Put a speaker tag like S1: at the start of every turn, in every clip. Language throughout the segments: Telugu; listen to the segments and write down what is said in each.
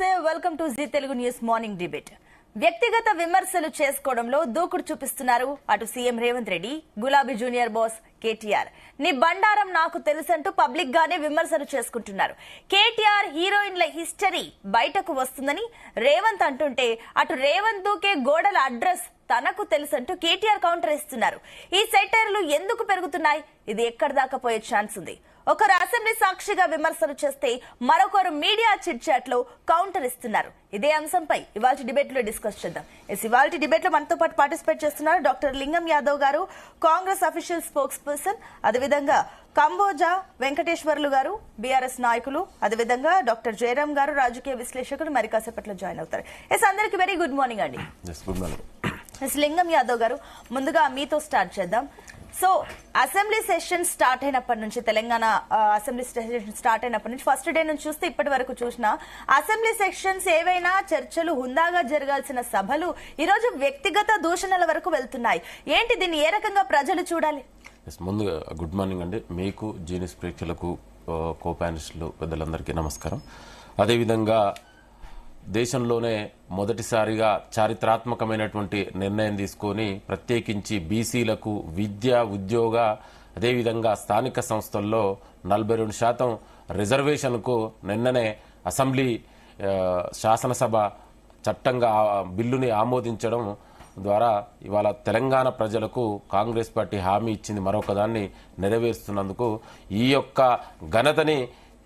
S1: నమస్తే welcome to Zee Telugu news morning debate. వ్యక్తిగత విమర్శలు చేసుకోవడంలో దూకుడు చూపిస్తున్నారు అటు సీఎం రేవంత్ రెడ్డి, గులాబీ జూనియర్ బాస్ కేటీఆర్. నీ బండారం నాకు తెలుసంటూ పబ్లిక్ గానే విమర్శలు చేసుకుంటున్నారు. కేటీఆర్ హీరోయిన్ల హిస్టరీ బయటకు వస్తుందని రేవంత్ అంటుంటే అటు రేవంత్ దూకే గోడల అడ్రస్ తనకు తెలుసంటూ కేటీఆర్ కౌంటర్ ఇస్తున్నారు. ఈ సెటైర్లు ఎందుకు పెరుగుతున్నాయి? ఇది ఎక్కడి దాకా పోయే ఛాన్స్ ఉంది? ఒకరు అసెంబ్లీ సాక్షిగా విమర్శలు చేస్తే మరొకరు మీడియా చిట్ చాట్ లో కౌంటర్ ఇస్తున్నారు. ఇదే అంశంపై ఇవాళ డిబేట్ లో డిస్కస్ చేద్దాం. ఇవాళ డిబేట్ లో మనతో పాటు పార్టిసిపేట్ చేస్తున్నారు డాక్టర్ లింగం యాదవ్ గారు, కాంగ్రెస్ అఫీషియల్ స్పోక్స్ పర్సన్, అదేవిధంగా కంబోజా వెంకటేశ్వర్లు గారు, బీఆర్ఎస్ నాయకులు, అదేవిధంగా డాక్టర్ జయరాం గారు, రాజకీయ విశ్లేషకులు మరి కాసేపట్లో జాయిన్ అవుతారు. అందరికి వెరీ గుడ్ మార్నింగ్ అండి. లింగం యాదవ్ గారు, ముందుగా మీతో స్టార్ట్ చేద్దాం. సో అసెంబ్లీ సెషన్ స్టార్ట్ అయినప్పటి నుంచి, తెలంగాణ అసెంబ్లీ సెషన్ స్టార్ట్ అయినప్పటి నుంచి ఫస్ట్ డే నుంచి చూస్తే ఇప్పటి వరకు చూసినా అసెంబ్లీ సెషన్స్ ఏవైనా చర్చలు, హుందాగా జరగాల్సిన సభలు ఈరోజు వ్యక్తిగత దూషణల వరకు వెళ్తున్నాయి. ఏంటి దీన్ని ఏ రకంగా ప్రజలు చూడాలి?
S2: ముందుగా గుడ్ మార్నింగ్ అండి. మీకు, జీనియస్ ప్రేక్షకులకు, కో ప్యానలిస్టులు పెద్దలందరికీ నమస్కారం. అదేవిధంగా దేశంలోనే మొదటిసారిగా చారిత్రాత్మకమైనటువంటి నిర్ణయం తీసుకొని ప్రత్యేకించి బీసీలకు విద్య, ఉద్యోగ, అదేవిధంగా స్థానిక సంస్థల్లో 42% రిజర్వేషన్కు నిన్ననే అసెంబ్లీ శాసనసభ చట్టంగా బిల్లుని ఆమోదించడం ద్వారా ఇవాళ తెలంగాణ ప్రజలకు కాంగ్రెస్ పార్టీ హామీ ఇచ్చింది మరొకదాన్ని నెరవేరుస్తున్నందుకు ఈ యొక్క ఘనతని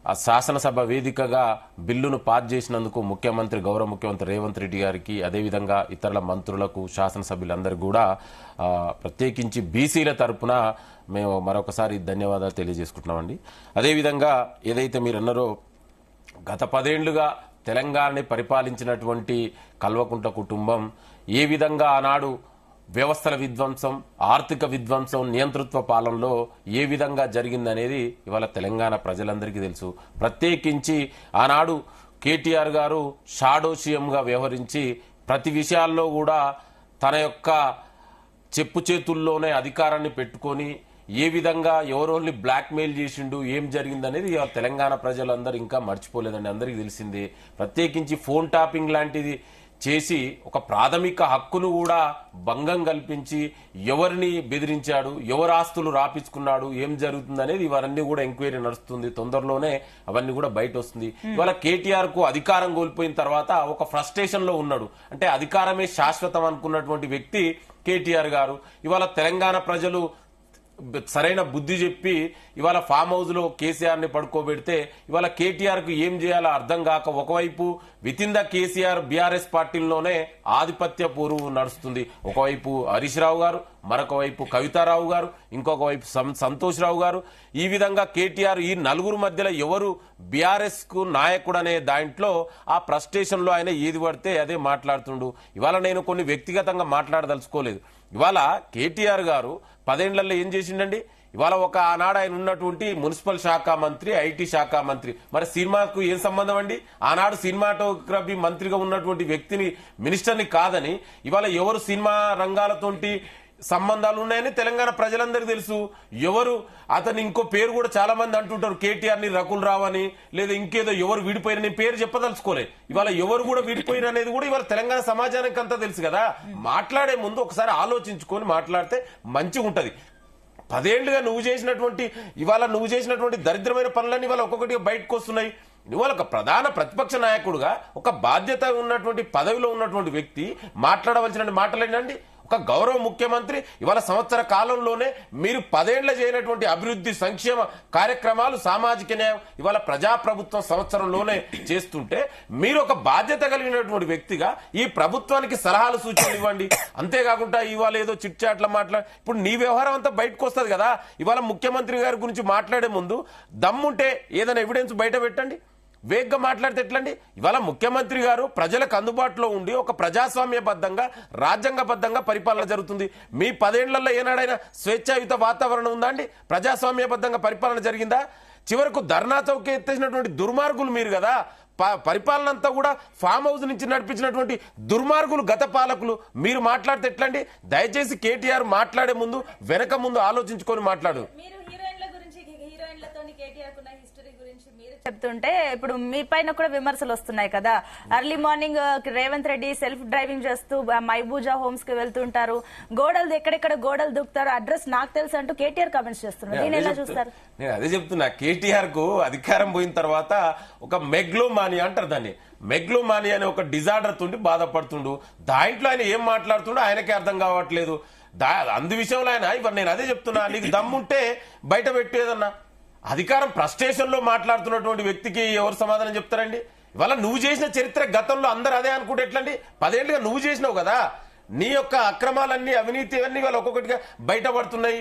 S2: ఆ శాసనసభ వేదికగా బిల్లును పాస్ చేసినందుకు గౌరవ ముఖ్యమంత్రి రేవంత్ రెడ్డి గారికి, అదేవిధంగా ఇతరుల మంత్రులకు, శాసనసభ్యులందరికీ కూడా ప్రత్యేకించి బీసీల తరపున మేము మరొకసారి ధన్యవాదాలు తెలియజేసుకుంటున్నామండి. అదేవిధంగా ఏదైతే మీరు అన్నారో, గత 10 ఏళ్లుగా తెలంగాణని పరిపాలించినటువంటి కల్వకుంట్ల కుటుంబం ఏ విధంగా ఆనాడు వ్యవస్థల విధ్వంసం, ఆర్థిక విధ్వంసం, నియంతృత్వ పాలనలో ఏ విధంగా జరిగిందనేది ఇవాళ తెలంగాణ ప్రజలందరికీ తెలుసు. ప్రత్యేకించి ఆనాడు కేటీఆర్ గారు షాడో సీఎంగా వ్యవహరించి ప్రతి విషయాల్లో కూడా తన యొక్క చెప్పు చేతుల్లోనే అధికారాన్ని పెట్టుకొని ఏ విధంగా ఎవరోల్ని బ్లాక్ మెయిల్ చేసిండు, ఏం జరిగిందనేది తెలంగాణ ప్రజలందరూ ఇంకా మర్చిపోలేదండి. అందరికీ తెలిసిందే. ప్రత్యేకించి ఫోన్ టాపింగ్ లాంటిది చేసి ఒక ప్రాథమిక హక్కును కూడా భంగం కల్పించి ఎవరిని బెదిరించాడు, ఎవరు ఆస్తులు రాపించుకున్నాడు, ఏం జరుగుతుందనేది ఇవన్నీ కూడా ఎంక్వైరీ నడుస్తుంది. తొందరలోనే అవన్నీ కూడా బయట వస్తుంది. ఇవాళ కేటీఆర్ కు అధికారం కోల్పోయిన తర్వాత ఒక ఫ్రస్ట్రేషన్ లో ఉన్నాడు. అంటే అధికారమే శాశ్వతం అనుకున్నటువంటి వ్యక్తి కేటీఆర్ గారు ఇవాళ తెలంగాణ ప్రజలు సరైన బుద్ధి చెప్పి ఇవాళ ఫామ్ హౌస్ లో కేసీఆర్ ని పడుకోబెడితే ఇవాళ కేటీఆర్ కు ఏం చేయాలో అర్థం కాక ఒకవైపు with in the KCR BRS పార్టీలోనే ఆధిపత్య పూర్వు నడుస్తుంది. ఒకవైపు హరీష్ రావు గారు, మరొక వైపు కవితారావు గారు, ఇంకొక వైపు సంతోష్ రావు గారు. ఈ విధంగా కేటీఆర్ ఈ నలుగురు మధ్యలో ఎవరు బీఆర్ఎస్ కు నాయకుడు అనే దాంట్లో ఆ ఫ్రస్ట్రేషన్ లో ఆయన ఏది పడితే అదే మాట్లాడుతుండు. ఇవాళ నేను కొన్ని వ్యక్తిగతంగా మాట్లాడదలుచుకోలేదు. ఇవాళ కేటీఆర్ గారు 10 ఏళ్లలో ఏం చేసిండండి? ఇవాళ ఒక ఆనాడు ఆయన ఉన్నటువంటి మున్సిపల్ శాఖ మంత్రి, ఐటీ శాఖ మంత్రి. మరి సినిమాకు ఏం సంబంధం అండి? ఆనాడు సినిమాటోగ్రఫీ మంత్రిగా ఉన్నటువంటి వ్యక్తిని, మినిస్టర్ని కాదని ఇవాళ ఎవరు సినిమా రంగాలతోటి సంబంధాలు ఉన్నాయని తెలంగాణ ప్రజలందరికీ తెలుసు. ఎవరు అతని ఇంకో పేరు కూడా చాలా మంది అంటుంటారు, కేటీఆర్ ని రకుల్ రావు అని, లేదా ఇంకేదో ఎవరు విడిపోయిన పేరు చెప్పదలుచుకోలే. ఇవాళ ఎవరు కూడా విడిపోయిన అనేది కూడా ఇవాళ తెలంగాణ సమాజానికి అంతా తెలుసు కదా. మాట్లాడే ముందు ఒకసారి ఆలోచించుకొని మాట్లాడితే మంచిగా ఉంటది. 10 ఏళ్లుగా నువ్వు చేసినటువంటి దరిద్రమైన పనులన్నీ ఇవాళ ఒక్కొక్కటిగా బయటకు వస్తున్నాయి. ఇవాళ ఒక ప్రధాన ప్రతిపక్ష నాయకుడుగా, ఒక బాధ్యత ఉన్నటువంటి పదవిలో ఉన్నటువంటి వ్యక్తి మాట్లాడవలసిన మాటలేనండి. ఒక గౌరవ ముఖ్యమంత్రి ఇవాళ సంవత్సర కాలంలోనే మీరు 10 ఏళ్ల చేయనటువంటి అభివృద్ధి, సంక్షేమ కార్యక్రమాలు, సామాజిక న్యాయం ఇవాళ ప్రజాప్రభుత్వం సంవత్సరంలోనే చేస్తుంటే మీరు ఒక బాధ్యత కలిగినటువంటి వ్యక్తిగా ఈ ప్రభుత్వానికి సలహాలు, సూచనలు ఇవ్వండి. అంతేకాకుండా ఇవాళ ఏదో చిట్ చాట్ల ఇప్పుడు నీ వ్యవహారం అంతా బయటకు వస్తుంది కదా. ఇవాళ ముఖ్యమంత్రి గారి గురించి మాట్లాడే ముందు దమ్ముంటే ఏదైనా ఎవిడెన్స్ బయట పెట్టండి. వేగ్గా మాట్లాడితే ఎట్లండి? ఇవాళ ముఖ్యమంత్రి గారు ప్రజలకు అందుబాటులో ఉండి ఒక ప్రజాస్వామ్యబద్ధంగా, రాజ్యాంగబద్ధంగా పరిపాలన జరుగుతుంది. మీ 10 ఏళ్లలో ఏనాడైనా స్వేచ్ఛాయుత వాతావరణం ఉందా అండి? ప్రజాస్వామ్యబద్ధంగా పరిపాలన జరిగిందా? చివరకు ధర్నా చౌక ఎత్తేసినటువంటి దుర్మార్గులు మీరు కదా. పరిపాలన అంతా కూడా ఫామ్ హౌస్ నుంచి నడిపించినటువంటి దుర్మార్గులు గత పాలకులు. మీరు మాట్లాడితే ఎట్లండి? దయచేసి కేటీఆర్ మాట్లాడే ముందు వెనక ముందు ఆలోచించుకొని మాట్లాడు.
S1: హీరోయిన్లతో కేటీఆర్ హిస్టరీ గురించి మీరు చెప్తుంటే ఇప్పుడు మీ పైన కూడా విమర్శలు వస్తున్నాయి కదా. Early morning Revanth Reddy self driving చేస్తూ మైబూజా హోమ్స్ కి వెళ్తుంటారు, గోడలు ఎక్కడెక్కడ గోడలు దూకుతారు, అడ్రస్ నాకు తెలుసు అంటూ కేటీఆర్ కామెంట్స్ చేస్తున్నారు. దీన్ని ఎలా చూస్తారు?
S2: నేను అదే చెప్తున్నా, కేటీఆర్ కు అధికారం పోయిన తర్వాత ఒక మెగ్లోమానియా అంటారు దాన్ని. మెగ్లోమానియా అనే ఒక డిజార్డర్ తోటి బాధపడుతుండు. దాంట్లో ఆయన ఏం మాట్లాడుతుండో ఆయనకే అర్థం కావట్లేదు. అందు విషయంలో ఆయన ఇవ్వ నేను అదే చెప్తున్నా, నీకు దమ్ముంటే బయట పెట్టేదన్నా. అధికారం ఫ్రస్ట్రేషన్ లో మాట్లాడుతున్నటువంటి వ్యక్తికి ఎవరు సమాధానం చెప్తారండి? ఇవాళ నువ్వు చేసిన చరిత్ర గతంలో అందరు అదే అనుకుంటే ఎట్లండి? 10 ఏళ్లుగా నువ్వు చేసినావు కదా. నీ యొక్క అక్రమాలన్నీ అవినీతి అన్ని వాళ్ళు ఒక్కొక్కటిగా బయటపడుతున్నాయి.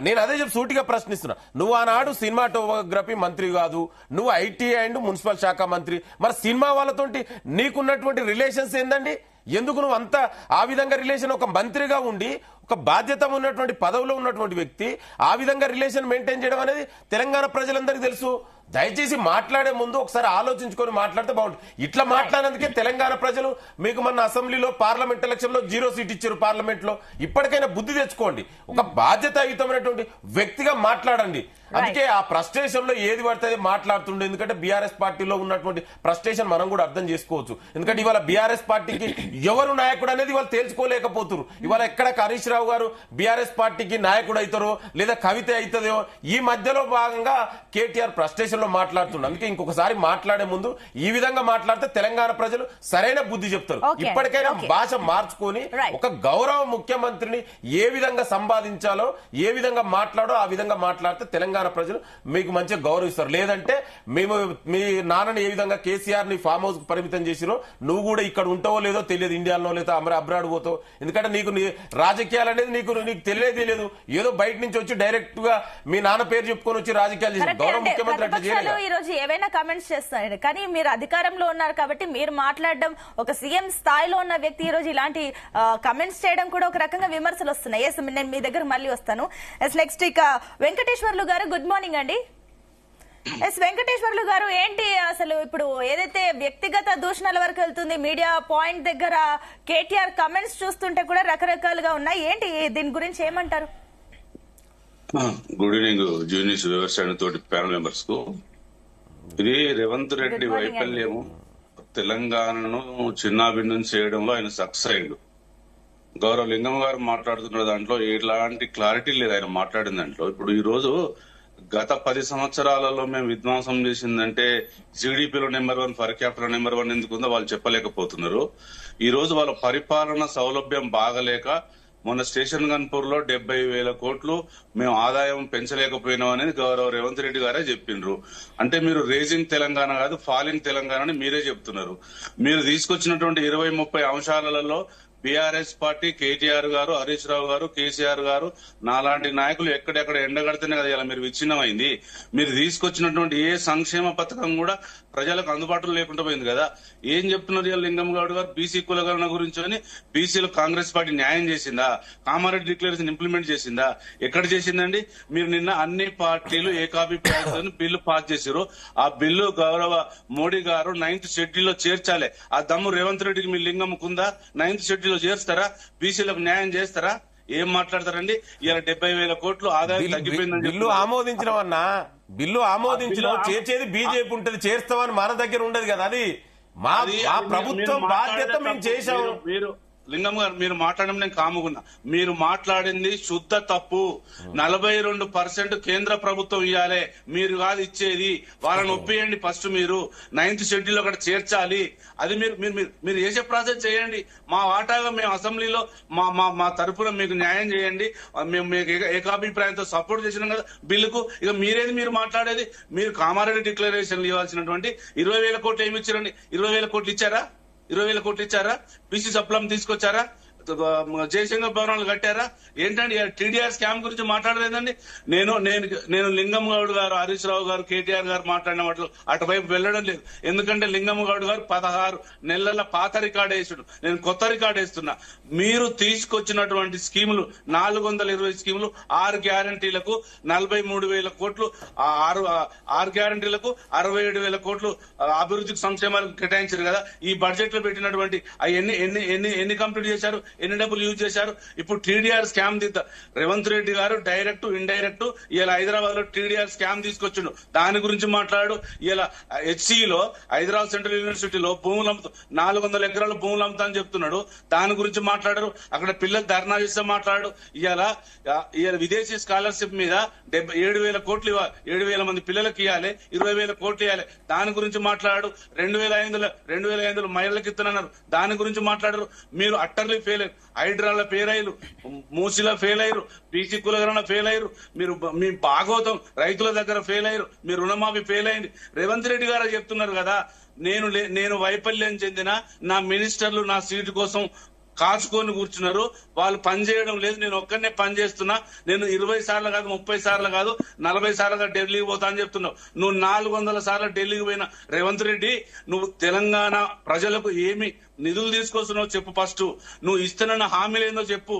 S2: నేను అదే చెప్పి సూటిగా ప్రశ్నిస్తున్నా. నువ్వు ఆనాడు సినిమాటోగ్రఫీ మంత్రి కాదు, నువ్వు ఐటీ అండ్ మున్సిపల్ శాఖ మంత్రి. మరి సినిమా వాళ్ళతోటి నీకున్నటువంటి రిలేషన్స్ ఏందండి? ఎందుకు నువ్వు అంత ఆ విధంగా రిలేషన్ ఒక మంత్రిగా ఉండి ఒక బాధ్యత ఉన్నటువంటి పదవిలో ఉన్నటువంటి వ్యక్తి ఆ విధంగా రిలేషన్ మెయింటైన్ చేయడం అనేది తెలంగాణ ప్రజలందరికీ తెలుసు. దయచేసి మాట్లాడే ముందు ఒకసారి ఆలోచించుకొని మాట్లాడితే బాగుంటుంది. ఇట్లా మాట్లాడినందుకే తెలంగాణ ప్రజలు మీకు మన అసెంబ్లీలో పార్లమెంట్ ఎలక్షన్ లో 0 సీట్ ఇచ్చారు. పార్లమెంట్ లో ఇప్పటికైనా బుద్ధి తెచ్చుకోండి. ఒక బాధ్యతాయుతమైనటువంటి వ్యక్తిగా మాట్లాడండి. అందుకే ఆ ఫ్రస్ట్రేషన్ లో ఏది పడితే మాట్లాడుతుండే. ఎందుకంటే బీఆర్ఎస్ పార్టీలో ఉన్నటువంటి ఫ్రస్ట్రేషన్ మనం కూడా అర్థం చేసుకోవచ్చు. ఎందుకంటే ఇవాళ బీఆర్ఎస్ పార్టీకి ఎవరు నాయకుడు అనేది వాళ్ళు తేల్చుకోలేకపోతున్నారు. ఇవాళ ఎక్కడ హరీష్ రావు గారు బీఆర్ఎస్ పార్టీకి నాయకుడు అవుతారో లేదా కవిత అవుతుందో ఈ మధ్యలో భాగంగా కేటీఆర్ ఫ్రస్ట్రేషన్ లో మాట్లాడుతున్నారు. అందుకే ఇంకొకసారి మాట్లాడే ముందు ఈ విధంగా మాట్లాడితే తెలంగాణ ప్రజలు సరైన బుద్ధి చెప్తారు. ఇప్పటికైనా భాష మార్చుకొని ఒక గౌరవ ముఖ్యమంత్రిని ఏ విధంగా సంపాదించాలో ఏ విధంగా మాట్లాడో ఆ విధంగా మాట్లాడితే తెలంగాణ ప్రజలు మీకు మంచిగా గౌరవిస్తారు. లేదంటే మేము మీ నాన్నని ఏ విధంగా కేసీఆర్ ని ఫామ్ హౌస్ కు పరిమితం చేసిరో నువ్వు కూడా ఇక్కడ ఉంటావో లేదో తెలియదు, ఇండియాలో లేదా అబ్రాడ్ పోతావు. ఎందుకంటే నీకు రాజకీయాలు అనేది నీకు తెలియదు. ఏదో బయట నుంచి వచ్చి డైరెక్ట్ గా మీ నాన్న పేరు చెప్పుకొని వచ్చి రాజకీయాలు చేసి గౌరవ ముఖ్యమంత్రి అట్లా చేయలేదు.
S1: ఈ రోజు ఏవైనా కామెంట్స్ చేస్తారు, కానీ మీరు అధికారంలో ఉన్నారు కాబట్టి మీరు మాట్లాడడం, ఒక సీఎం స్థాయిలో ఉన్న వ్యక్తి ఈ రోజు ఇలాంటి కామెంట్స్ చేయడం కూడా ఒక రకంగా విమర్శలు వస్తున్నాయి. ఎస్, నేను మీ దగ్గర మళ్ళీ వస్తాను. ఎస్, నెక్స్ట్ ఇక వెంకటేశ్వర్లు గారు, గుడ్ మార్నింగ్ అండి. ఎస్, వెంకటేశ్వర్లు గారు, ఏంటి అసలు ఇప్పుడు ఏదైతే వ్యక్తిగత దూషణల వరకు వెళ్తుంది, మీడియా పాయింట్ దగ్గర కేటీఆర్ కమెంట్స్ చూస్తుంటే కూడా రకరకాలుగా ఉన్నాయి. ఏంటి దీని గురించి ఏమంటారు?
S3: Good evening juniors viewers and తోటి ప్యానల్ మెంబర్స్ కు. ఇది రేవంత్ రెడ్డి వైఫల్యము. తెలంగాణను చిన్నాభిన్నం చేయడంలో ఆయన సక్సెస్ అయ్యాడు. గౌరవ లింగం గారు మాట్లాడుతున్న దాంట్లో ఎలాంటి క్లారిటీ లేదు ఆయన మాట్లాడిన దాంట్లో. ఇప్పుడు ఈ రోజు గత 10 సంవత్సరాలలో మేము విధ్వంసం చేసిందంటే జీడీపీలో నెంబర్ 1, పర్ క్యాపిటల్ నెంబర్ 1 ఎందుకుందో వాళ్ళు చెప్పలేకపోతున్నారు. ఈ రోజు వాళ్ళ పరిపాలన సౌలభ్యం బాగలేక మొన్న స్టేషన్ గన్పూర్ లో 70,000 కోట్లు మేము ఆదాయం పెంచలేకపోయినాం అనేది గౌరవ రేవంత్ రెడ్డి గారే చెప్పిండ్రు. అంటే మీరు రేజింగ్ తెలంగాణ కాదు, ఫాలింగ్ తెలంగాణ అని మీరే చెప్తున్నారు. మీరు తీసుకొచ్చినటువంటి 20-30 అంశాలలో బీఆర్ఎస్ పార్టీ, కేటీఆర్ గారు, హరీష్ రావు గారు, కేసీఆర్ గారు నాలాంటి నాయకులు ఎక్కడెక్కడ ఎండగడితేనే కదా ఇలా మీరు విచ్ఛిన్నమైంది. మీరు తీసుకొచ్చినటువంటి ఏ సంక్షేమ పథకం కూడా ప్రజలకు అందుబాటులో లేకుండా పోయింది కదా. ఏం చెప్తున్నారు ఇలా లింగం గౌడ్ గారు? బీసీ కులగణన గురించి అని బీసీలో కాంగ్రెస్ పార్టీ న్యాయం చేసిందా? కామారెడ్డి డిక్లరేషన్ ఇంప్లిమెంట్ చేసిందా? ఎక్కడ చేసిందండి? మీరు నిన్న అన్ని పార్టీలు ఏకాభిప్రాయంతో బిల్లు పాస్ చేశారు. ఆ బిల్లు గౌరవ మోడీ గారు 9th షెడ్యూల్ లో చేర్చాలి. ఆ దమ్ము రేవంత్ రెడ్డికి మీ లింగంకుందా? 9th షెడ్యూల్ లో చేరుస్తారా? బీసీలకు న్యాయం చేస్తారా? ఏం మాట్లాడతారండి? ఇలా 70,000 కోట్లు ఆదాయం తగ్గిపోయిందని
S2: బిల్లు ఆమోదించినవన్నా, బిల్లు ఆమోదించిన చేర్చేది బీజేపీ ఉంటది, చేస్తామని మన దగ్గర ఉండదు కదా. అది మా ప్రభుత్వం బాధ్యత, మేము చేశాము.
S3: మీరు లింగం గారు మీరు మాట్లాడడం నేను కాముకున్నా. మీరు మాట్లాడింది శుద్ధ తప్పు. 42% కేంద్ర ప్రభుత్వం ఇవ్వాలి, మీరు కాదు ఇచ్చేది. వాళ్ళని ఒప్పియండి ఫస్ట్. మీరు 9th షెడ్యూల్ అక్కడ చేర్చాలి. అది మీరు చేసే ప్రాసెస్ చేయండి. మా వాటాగా మేము అసెంబ్లీలో మా తరఫున మీకు న్యాయం చేయండి. మేము మీకు ఏకాభిప్రాయంతో సపోర్ట్ చేసినాం కదా బిల్లుకు. ఇక మీరు మాట్లాడేది. మీరు కామారెడ్డి డిక్లరేషన్ ఇవ్వాల్సినటువంటి 20,000 కోట్లు ఏమి ఇచ్చారండి? 20,000 కోట్లు ఇచ్చారా? 20,000 కోట్లు ఇచ్చారా? బీసీ సప్లం తీసుకొచ్చారా? జయశంకర్ భవనాలు కట్టారా? ఏంటండి టీడీఆర్ స్కామ్ గురించి మాట్లాడలేదండి. నేను లింగం గౌడ్ గారు, హరీష్ రావు గారు, కేటీఆర్ గారు మాట్లాడిన వాటిలో అటువైపు వెళ్లడం లేదు. ఎందుకంటే లింగం గౌడ్ గారు 16 నెలల పాత రికార్డు వేసాడు, నేను కొత్త రికార్డు వేస్తున్నా. మీరు తీసుకొచ్చినటువంటి స్కీములు 420 స్కీములు, 6 గ్యారంటీలకు 43,000 కోట్లు, 6 గ్యారంటీలకు 67,000 కోట్లు అభివృద్ధికి సంక్షేమాలకు కేటాయించారు కదా. ఈ బడ్జెట్ లో పెట్టినటువంటి ఎన్ని కంప్లీట్ చేశారు? ఎన్ని డబ్బులు యూజ్ చేశారు. ఇప్పుడు టీడీఆర్ స్కామ్ రేవంత్ రెడ్డి గారు డైరెక్ట్ ఇండైరెక్ట్ ఇలా హైదరాబాద్ లో టీడీఆర్ స్కామ్ తీసుకొచ్చిండు. దాని గురించి మాట్లాడు. ఇలా హెచ్సిలో హైదరాబాద్ సెంట్రల్ యూనివర్సిటీలో భూములు 400 ఎకరాల భూములు అమ్ముతా అని చెప్తున్నాడు. దాని గురించి మాట్లాడరు. అక్కడ పిల్లలు ధర్నా చేస్తే మాట్లాడు. ఇవాళ విదేశీ స్కాలర్షిప్ మీద 7,000 కోట్లు 7,000 మంది పిల్లలకి ఇవ్వాలి, 20,000 కోట్లు ఇవ్వాలి. దాని గురించి మాట్లాడు. 2,500 మహిళలకు ఇస్తున్నారు. దాని గురించి మాట్లాడరు. మీరు అట్టర్లీ ఫెయిల్ అయ్యారు. హైడ్రాలో ఫెయిల్ అయ్యారు, మూసిలో ఫెయిల్ అయ్యారు, బీసీ కులగరణ ఫెయిల్ అయ్యారు. మీరు మీ భాగవతం రైతుల దగ్గర ఫెయిల్ అయ్యారు. మీ రుణమాఫీ ఫెయిల్ అయింది. రేవంత్ రెడ్డి గారు చెప్తున్నారు కదా, నేను వైఫల్యం చెందిన నా మినిస్టర్లు నా సీటు కోసం కాచుకొని కూర్చున్నారు, వాళ్ళు పని చేయడం లేదు, నేను ఒక్కనే పని చేస్తున్నా, నేను 20 సార్లు కాదు 30 సార్లు కాదు 40 సార్లుగా ఢిల్లీకి పోతా అని చెప్తున్నావు. నువ్వు 400 సార్లు ఢిల్లీకి పోయిన రేవంత్ రెడ్డి, నువ్వు తెలంగాణ ప్రజలకు ఏమి నిధులు తీసుకొస్తున్నావు చెప్పు. ఫస్ట్ నువ్వు ఇస్తున్న హామీలు ఏందో చెప్పు.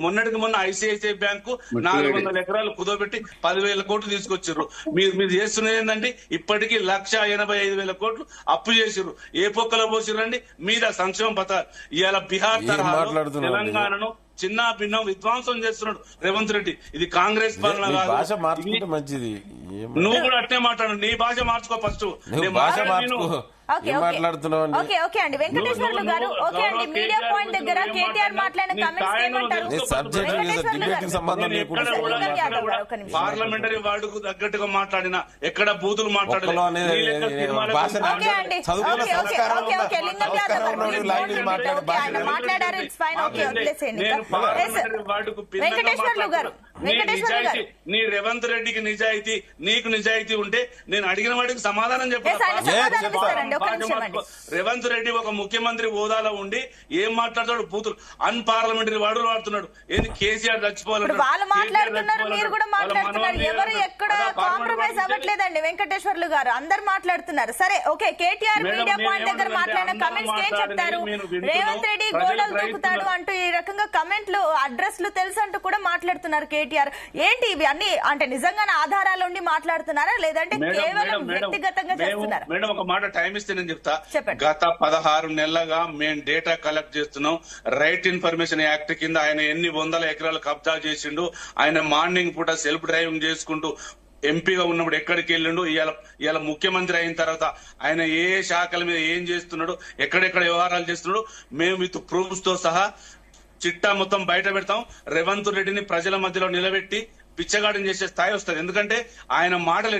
S3: మొన్నటికి మొన్న ఐసిఐసిఐ బ్యాంకు 400 ఎకరాలు కుదోబెట్టి 10,000 కోట్లు తీసుకొచ్చారు. మీరు చేస్తున్నది ఏంటంటే ఇప్పటికీ 1,85,000 కోట్లు అప్పు చేసిర్రు. ఏ పొక్కలో పోసిరండి మీద సంక్షేమ పథకాలు. ఇవాళ బీహార్ తరహాలో తెలంగాణను చిన్న భిన్నం విధ్వంసం చేస్తున్నాడు రేవంత్ రెడ్డి. ఇది కాంగ్రెస్ పాలన కాదు.
S2: మంచిది.
S3: నువ్వు కూడా అట్నే మాట్లాడు. నీ భాష మార్చుకో ఫస్ట్.
S2: మాట్లాడుతున్నావు.
S1: ఓకే ఓకే అండి వెంకటేశ్వర్లు గారు. ఓకే అండి, మీడియా పాయింట్ దగ్గర కేటీఆర్ మాట్లాడిన కామెంట్స్ ఏమంటారు?
S3: పార్లమెంటరీ వార్డుకు తగ్గట్టుగా మాట్లాడిన, ఎక్కడ బూతులు మాట్లాడలేదు.
S1: మాట్లాడారు, ఇట్స్ ఫైన్. ఓకే వదిలేసేయండి.
S3: వెంకటేశ్వర్లు గారు, నీ రేవంత్ రెడ్డికి నిజాయితీ, నీకు నిజాయితీ ఉంటే నేను అడిగిన వాడికి సమాధానం చెప్పాను. రేవంత్ రెడ్డి ఒక ముఖ్యమంత్రి హోదాలో ఉండి ఏం మాట్లాడతాడు? బూతులు అన్పార్లమెంటరీ వాడులు వాడుతున్నాడు. ఏంది కేసీఆర్ చచ్చిపోవాలంటే
S1: వాళ్ళు మాట్లాడుతున్నారు, మీరు కూడా మాట్లాడుతున్నారు. ఎవరు ఎక్కడ కాంప్రమైజ్ అవ్వట్లేదండి వెంకటేశ్వర్లు గారు, అందరు మాట్లాడుతున్నారు. సరే ఓకే, కేటీఆర్ మీడియా పాయింట్ దగ్గర మాట్లాడిన కమెంట్స్ ఏం చెప్తారు? రేవంత్ రెడ్డి గోడలు దూకుతాడు అంటూ ఈ రకంగా కమెంట్లు అడ్రస్లు తెలుసు అంటూ కూడా మాట్లాడుతున్నారు కేటీఆర్. ఏంటి ఇవి అన్ని? అంటే నిజంగానే ఆధారాలు ఉండి మాట్లాడుతున్నారా లేదంటే కేవలం వ్యక్తిగతంగా చేస్తున్నారా?
S3: మేడం ఒక మాట టైం ఇస్తే నేను చెప్తా. గత 16 నెలలుగా మేము డేటా కలెక్ట్ చేస్తున్నాం. రైట్ ఇన్ఫర్మేషన్ యాక్ట్ కింద ఆయన ఎన్ని 100 ఎకరాలు కబ్జా చేసిండు. ఆయన మార్నింగ్ పూట సెల్ఫ్ డ్రైవింగ్ చేసుకుంటూ ఎంపీగా ఉన్నప్పుడు ఎక్కడికి వెళ్ళిండు, ఇవాళ ముఖ్యమంత్రి అయిన తర్వాత ఆయన ఏ శాఖల మీద ఏం చేస్తున్నాడు, ఎక్కడెక్కడ వ్యవహారాలు చేస్తున్నాడు, మేము విత్ ప్రూఫ్స్ తో సహా చిట్టా మొత్తం బయట పెడతాం. రేవంత్ రెడ్డిని ప్రజల మధ్యలో నిలబెట్టి పిచ్చగాడిని చేసే స్థాయి వస్తుంది. ఎందుకంటే ఆయన మాటలు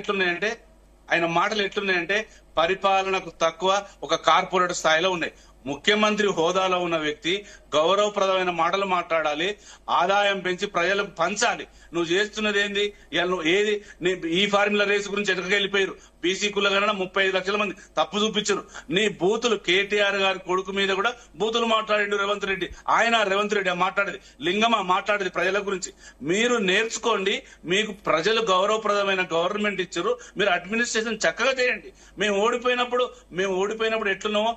S3: ఎట్లున్నాయంటే పరిపాలనకు తక్కువ, ఒక కార్పొరేట్ స్థాయిలో ఉన్నాయి. ముఖ్యమంత్రి హోదాలో ఉన్న వ్యక్తి గౌరవప్రదమైన మాటలు మాట్లాడాలి, ఆదాయం పెంచి ప్రజలకు పంచాలి. నువ్వు చేస్తున్నది ఏంది? నువ్వు ఏది ఈ ఫార్ములా రేసు గురించి ఎక్కడికెళ్ళిపోయారు? బీసీ కులగణన 35 లక్షల మంది తప్పు చూపించారు. నీ బూతులు కేటీఆర్ గారి కొడుకు మీద కూడా బూతులు మాట్లాడిండు రేవంత్ రెడ్డి. రేవంత్ రెడ్డి మాట్లాడేది లింగమా మాట్లాడేది ప్రజల గురించి. మీరు నేర్చుకోండి. మీకు ప్రజలు గౌరవప్రదమైన గవర్నమెంట్ ఇచ్చారు, మీరు అడ్మినిస్ట్రేషన్ చక్కగా చేయండి. మేము ఓడిపోయినప్పుడు ఎట్లున్నామో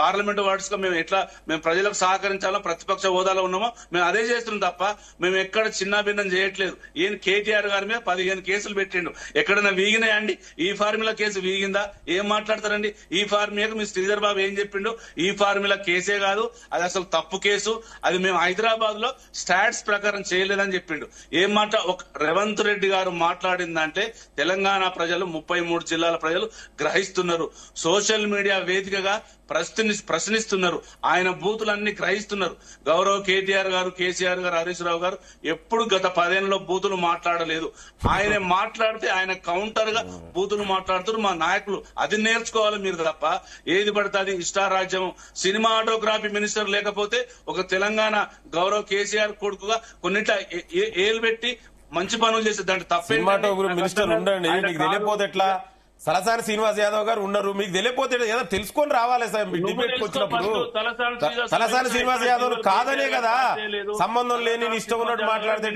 S3: పార్లమెంట్ వార్డ్స్ గా మేము ప్రజలకు సహకరించాలో ప్రతిపక్ష హోదాలో ఉన్నామో మేము అదే చేస్తున్నాం తప్ప మేము ఎక్కడ చిన్నాభిన్నం చేయట్లేదు. ఈయన కేటీఆర్ గారి మీద 15 కేసులు పెట్టిండు. ఎక్కడైనా వీగినాయండి? ఈ ఫార్ములా కేసు వీగిందా? ఏం మాట్లాడతారండి? ఈ ఫార్ములాకు మీ శ్రీధర్ బాబు ఏం చెప్పిండు? ఈ ఫార్ములా కేసే కాదు, అది అసలు తప్పు కేసు, అది మేము హైదరాబాద్ లో స్టాట్స్ ప్రకారం చేయలేదని చెప్పిండు. ఏం రేవంత్ రెడ్డి గారు మాట్లాడిందంటే తెలంగాణ ప్రజలు 33 జిల్లాల ప్రజలు గ్రహిస్తున్నారు. సోషల్ మీడియా వేదికగా ప్రశ్నిస్తున్నారు. ఆయన బూతులన్నీ గ్రహిస్తున్నారు. గౌరవ కేటీఆర్ గారు, కేసీఆర్ గారు, హరీష్ రావు గారు ఎప్పుడు గత 10 ఏళ్లలో బూతులు మాట్లాడలేదు. ఆయన మాట్లాడితే ఆయన కౌంటర్ గా బూతులు మాట్లాడుతున్నారు మా నాయకులు. అది నేర్చుకోవాలి మీరు తప్ప ఏది పడితే అది ఇష్టారాజ్యం. సినిమాటోగ్రఫీ మినిస్టర్ లేకపోతే ఒక తెలంగాణ గౌరవ కేసీఆర్ కొడుకుగా కొన్నిట్ల ఏలు పెట్టి మంచి పనులు చేసే దాంట్లో తప్పే.
S2: మినిస్టర్ ఉండండి, మీకు తెలియపోతే ఎట్లా? సలసాని శ్రీనివాస్ యాదవ్ గారు ఉన్నారు, మీకు తెలియపోతే ఏదో తెలుసుకొని రావాలి సార్. డిబేట్ వచ్చినప్పుడు తలసాని శ్రీనివాస్ యాదవ్ కాదనే కదా, సంబంధం లేని ఇష్టం ఉన్నట్టు మాట్లాడితే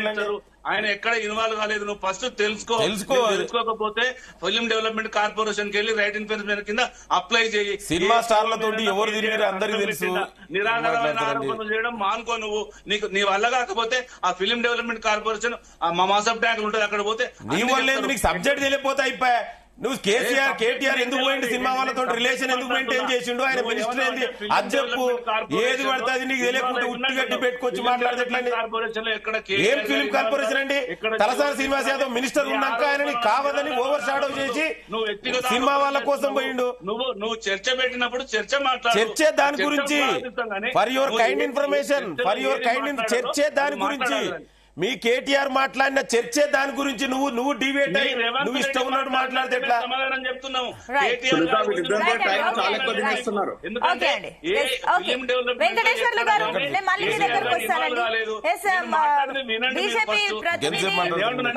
S3: ఆయన ఎక్కడ ఇన్వాల్వ్ కాలేదు. నువ్వు ఫస్ట్ తెలుసుకోకపోతే ఫిల్మ్ డెవలప్మెంట్ కార్పొరేషన్ కి వెళ్ళి రైట్ ఇన్ఫర్మేషన్ కింద అప్లై చేయి.
S2: సినిమా స్టార్ల తోటి ఎవరు తిరిగి అందరికీ తెలుసు.
S3: నిరాధారమైన ఆరోపణలు చేయడం మానుకో. నీ వల్ల కాకపోతే ఆ ఫిల్మ్ డెవలప్మెంట్ కార్పొరేషన్ మా మాసప్ ట్యాంక్ ఉంటుంది, అక్కడ పోతే
S2: నీ వల్ల నీకు సబ్జెక్ట్ తెలియపోతే అయిపోయా. నువ్వు కేటీఆర్ ఎందుకు పోయిండు సినిమా వాళ్ళతో రిలేషన్ ఎందుకు మెయింటైన్ చేసిండు ఆయన మినిస్టర్ ఏంది అది చెప్పు ఏది పడుతుంది నీకు తెలియకుండా ఉట్టి గట్టి పెట్టుకొచ్చి మాట్లాడేట్లండి ఏం ఫిల్మ్ కార్పొరేషన్ అండి తలసాని శ్రీనివాస్ యాదవ్ మినిస్టర్ ఉన్నాక ఆయనని కావదని ఓవర్ షాడో చేసి సినిమా వాళ్ళ కోసం పోయిండు
S3: నువ్వు చర్చ పెట్టినప్పుడు
S2: చర్చే దాని గురించి ఫర్ యువర్ కైండ్ ఇన్ఫర్మేషన్ చర్చే దాని గురించి మీ కేటీఆర్ మాట్లాడిన చర్చే దాని గురించి నువ్వు డిబేట్ అయ్యి నువ్వు ఇష్టం ఉన్నట్టు మాట్లాడితే ఎట్లా
S3: సమాధానం చెప్తున్నావు
S1: వెంకటేశ్వర్లు గారు నేను మళ్ళీ మీ దగ్గరకు వస్తానండి. బీజేపీ ప్రతినిధి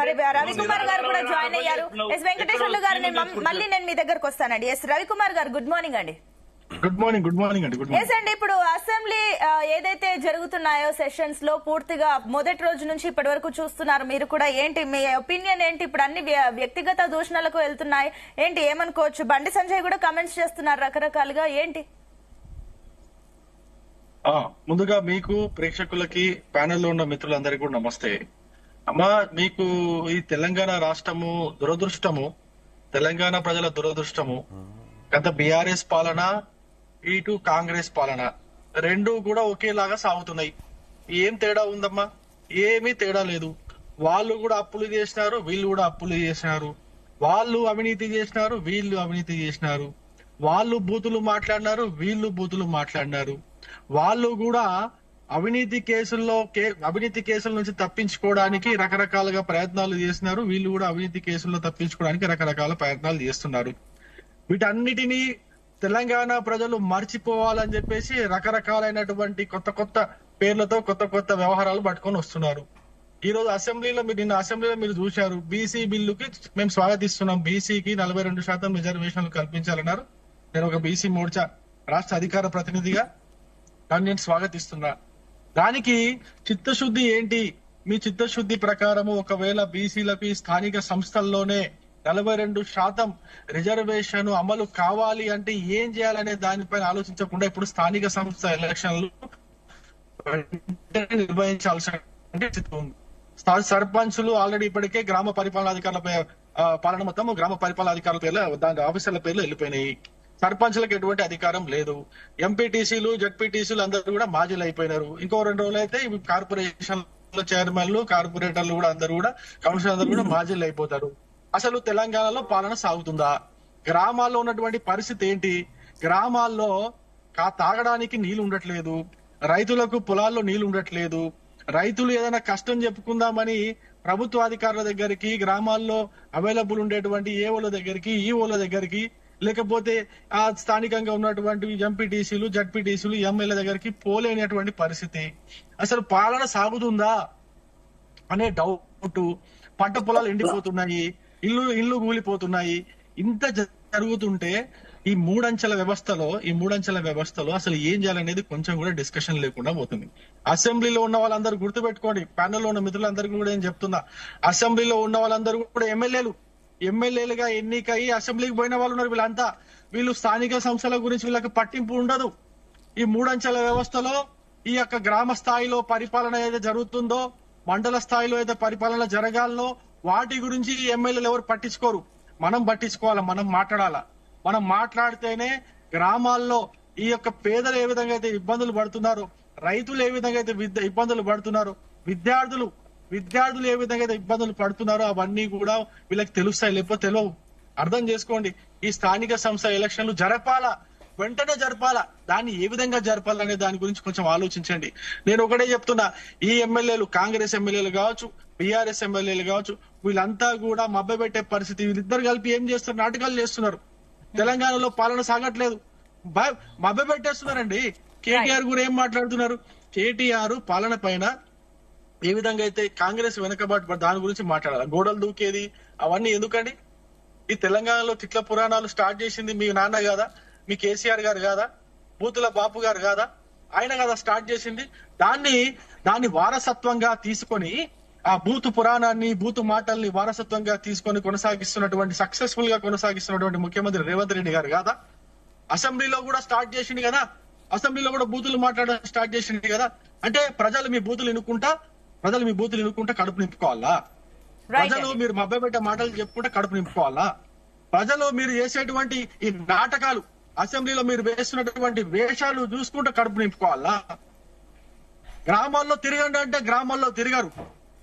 S1: మరి రవికుమార్ గారు కూడా జాయిన్ అయ్యారు. వెంకటేశ్వర్లు గారు మళ్ళీ నేను మీ దగ్గరకు వస్తానండి. రవికుమార్ గారు గుడ్ మార్నింగ్ అండి.
S4: గుడ్ మార్నింగ్ అండి.
S1: అండి ఇప్పుడు అసెంబ్లీ ఏదైతే జరుగుతున్నాయో సెషన్స్ లో పూర్తిగా మొదటి రోజు నుంచి ఇప్పటి వరకు చూస్తున్నారు మీరు కూడా. ఏంటి మీ ఒపీనియన్ ఏంటి? ఇప్పుడు అన్ని వ్యక్తిగత దూషణలకు వెళ్తున్నాయి ఏంటి, ఏమనుకోవచ్చు? బండి సంజయ్ కూడా కమెంట్స్ చేస్తున్నారు రకరకాలుగా, ఏంటి?
S4: ముందుగా మీకు ప్రేక్షకులకి ప్యానెల్లో ఉన్న మిత్రులందరికీ కూడా నమస్తే. అమ్మా, మీకు ఈ తెలంగాణ రాష్ట్రము దురదృష్టము, తెలంగాణ ప్రజల దురదృష్టము. గత బీఆర్ఎస్ పాలన, ఇటు కాంగ్రెస్ పాలన రెండు కూడా ఒకేలాగా సాగుతున్నాయి. ఏం తేడా ఉందమ్మా? ఏమీ తేడా లేదు. వాళ్ళు కూడా అప్పులు చేసినారు, వీళ్ళు కూడా అప్పులు చేసినారు. వాళ్ళు అవినీతి చేసినారు, వీళ్ళు అవినీతి చేసినారు. వాళ్ళు బూతులు మాట్లాడినారు, వీళ్ళు బూతులు మాట్లాడినారు. వాళ్ళు కూడా అవినీతి కేసుల నుంచి తప్పించుకోవడానికి రకరకాలుగా ప్రయత్నాలు చేస్తున్నారు. వీళ్ళు కూడా అవినీతి కేసుల్లో తప్పించుకోవడానికి రకరకాల ప్రయత్నాలు చేస్తున్నారు. వీటన్నిటినీ తెలంగాణ ప్రజలు మర్చిపోవాలని చెప్పేసి రకరకాలైనటువంటి కొత్త పేర్లతో కొత్త వ్యవహారాలు పట్టుకొని వస్తున్నారు. ఈ రోజు నిన్న అసెంబ్లీలో మీరు చూశారు, బీసీ బిల్లుకి మేము స్వాగతిస్తున్నాం, బీసీకి 42% రిజర్వేషన్లు కల్పించాలన్నారు. నేను ఒక బీసీ మోర్చా రాష్ట్ర అధికార ప్రతినిధిగా దాన్ని నేను స్వాగతిస్తున్నా. దానికి చిత్తశుద్ధి ఏంటి? మీ చిత్తశుద్ధి ప్రకారము ఒకవేళ బీసీలకి స్థానిక సంస్థల్లోనే 42% రిజర్వేషన్ అమలు కావాలి అంటే ఏం చేయాలనే దానిపైన ఆలోచించకుండా ఇప్పుడు స్థానిక సంస్థ ఎలక్షన్లు నిర్వహించాల్సిన సర్పంచులు ఆల్రెడీ ఇప్పటికే గ్రామ పరిపాలనాధికారుల పాలన మొత్తం గ్రామ పరిపాలనాధికారుల పేర్లు దాని ఆఫీసర్ల పేర్లు వెళ్ళిపోయినాయి. సర్పంచ్లకు ఎటువంటి అధికారం లేదు. ఎంపీటీసీలు జడ్పీటీసీలు అందరూ కూడా మాజీలు అయిపోయినారు. ఇంకో 2 రోజులు అయితే కార్పొరేషన్ చైర్మన్లు కార్పొరేటర్లు కూడా అందరూ కూడా కౌన్సిల్ అందరూ కూడా మాజీలు అయిపోతారు. అసలు తెలంగాణలో పాలన సాగుతుందా? గ్రామాల్లో ఉన్నటువంటి పరిస్థితి ఏంటి? గ్రామాల్లో తాగడానికి నీళ్లు ఉండట్లేదు, రైతులకు పొలాల్లో నీళ్లు ఉండట్లేదు. రైతులు ఏదైనా కష్టం చెప్పుకుందామని ప్రభుత్వ అధికారుల దగ్గరికి, గ్రామాల్లో అవైలబుల్ ఉండేటువంటి ఏఓల దగ్గరికి, ఈఓల దగ్గరికి, లేకపోతే ఆ స్థానికంగా ఉన్నటువంటి ఎంపీటీసీలు జడ్పీటీసీలు ఎమ్మెల్యే దగ్గరికి పోలేనటువంటి పరిస్థితి. అసలు పాలన సాగుతుందా అనే డౌట్. పంట పొలాలు ఎండిపోతున్నాయి, ఇల్లు కూలిపోతున్నాయి. ఇంత జరుగుతుంటే ఈ మూడంచెల వ్యవస్థలో అసలు ఏం చేయాలనేది కొంచెం కూడా డిస్కషన్ లేకుండా పోతుంది. అసెంబ్లీలో ఉన్న వాళ్ళందరూ గుర్తుపెట్టుకోండి, ప్యానెల్లో ఉన్న మిత్రులందరికీ కూడా ఏం చెప్తున్నా, అసెంబ్లీలో ఉన్న వాళ్ళందరూ కూడా ఎమ్మెల్యేలుగా ఎన్నికయి అసెంబ్లీకి పోయిన వాళ్ళు ఉన్నారు. వీళ్ళు స్థానిక సంస్థల గురించి వీళ్ళకి పట్టింపు ఉండదు. ఈ మూడంచెల వ్యవస్థలో ఈ యొక్క గ్రామ స్థాయిలో పరిపాలన ఏదైతే జరుగుతుందో, మండల స్థాయిలో అయితే పరిపాలన జరగాలనో వాటి గురించి ఎమ్మెల్యేలు ఎవరు పట్టించుకోరు. మనం పట్టించుకోవాలా, మనం మాట్లాడాలా. మనం మాట్లాడితేనే గ్రామాల్లో ఈ యొక్క పేదలు ఏ విధంగా అయితే ఇబ్బందులు పడుతున్నారు, రైతులు ఏ విధంగా అయితే ఇబ్బందులు పడుతున్నారు, విద్యార్థులు ఏ విధంగా అయితే ఇబ్బందులు పడుతున్నారో అవన్నీ కూడా వీళ్ళకి తెలుస్తాయి. లేకపోతే తెలియవు. అర్థం చేసుకోండి. ఈ స్థానిక సంస్థ ఎలక్షన్లు వెంటనే జరపాలా. దాన్ని ఏ విధంగా జరపాలనే దాని గురించి కొంచెం ఆలోచించండి. నేను ఒకటే చెప్తున్నా, ఈ ఎమ్మెల్యేలు, కాంగ్రెస్ ఎమ్మెల్యేలు కావచ్చు, బీఆర్ఎస్ ఎమ్మెల్యేలు కావచ్చు, వీళ్ళంతా కూడా మభ్యపెట్టే పరిస్థితి. వీళ్ళిద్దరు కలిపి ఏం చేస్తారు? నాటకాలు చేస్తున్నారు. తెలంగాణలో పాలన సాగట్లేదు, మభ్యపెట్టేస్తున్నారండి. కేటీఆర్ కూడా ఏం మాట్లాడుతున్నారు? కేటీఆర్ పాలన పైన ఏ విధంగా అయితే కాంగ్రెస్ వెనకబాటు దాని గురించి మాట్లాడాలి. గోడలు దూకేది అవన్నీ ఎందుకండి? ఈ తెలంగాణలో తిట్ల పురాణాలు స్టార్ట్ చేసింది మీ నాన్న కాదా? మీ కేసీఆర్ గారు కాదా? బూతుల బాపు గారు కాదా? ఆయన కదా స్టార్ట్ చేసింది. దాన్ని వారసత్వంగా తీసుకొని, ఆ బూతు పురాణాన్ని, బూతు మాటల్ని వారసత్వంగా తీసుకొని సక్సెస్ఫుల్ గా కొనసాగిస్తున్నటువంటి ముఖ్యమంత్రి రేవంత్ రెడ్డి గారు కాదా? అసెంబ్లీలో కూడా స్టార్ట్ చేసింది కదా, అసెంబ్లీలో కూడా బూతులు మాట్లాడడం స్టార్ట్ చేసింది కదా. అంటే ప్రజలు మీ బూతులు వినుకుంటా కడుపు నింపుకోవాలా? ప్రజలు మీరు మభ్యపెట్టే మాటలు చెప్పుకుంటే కడుపు నింపుకోవాలా? ప్రజలు మీరు చేసేటువంటి ఈ నాటకాలు, అసెంబ్లీలో మీరు వేస్తున్నటువంటి వేషాలు చూసుకుంటూ కడుపు నింపుకోవాలా? గ్రామాల్లో తిరగండి అంటే గ్రామాల్లో తిరగరు.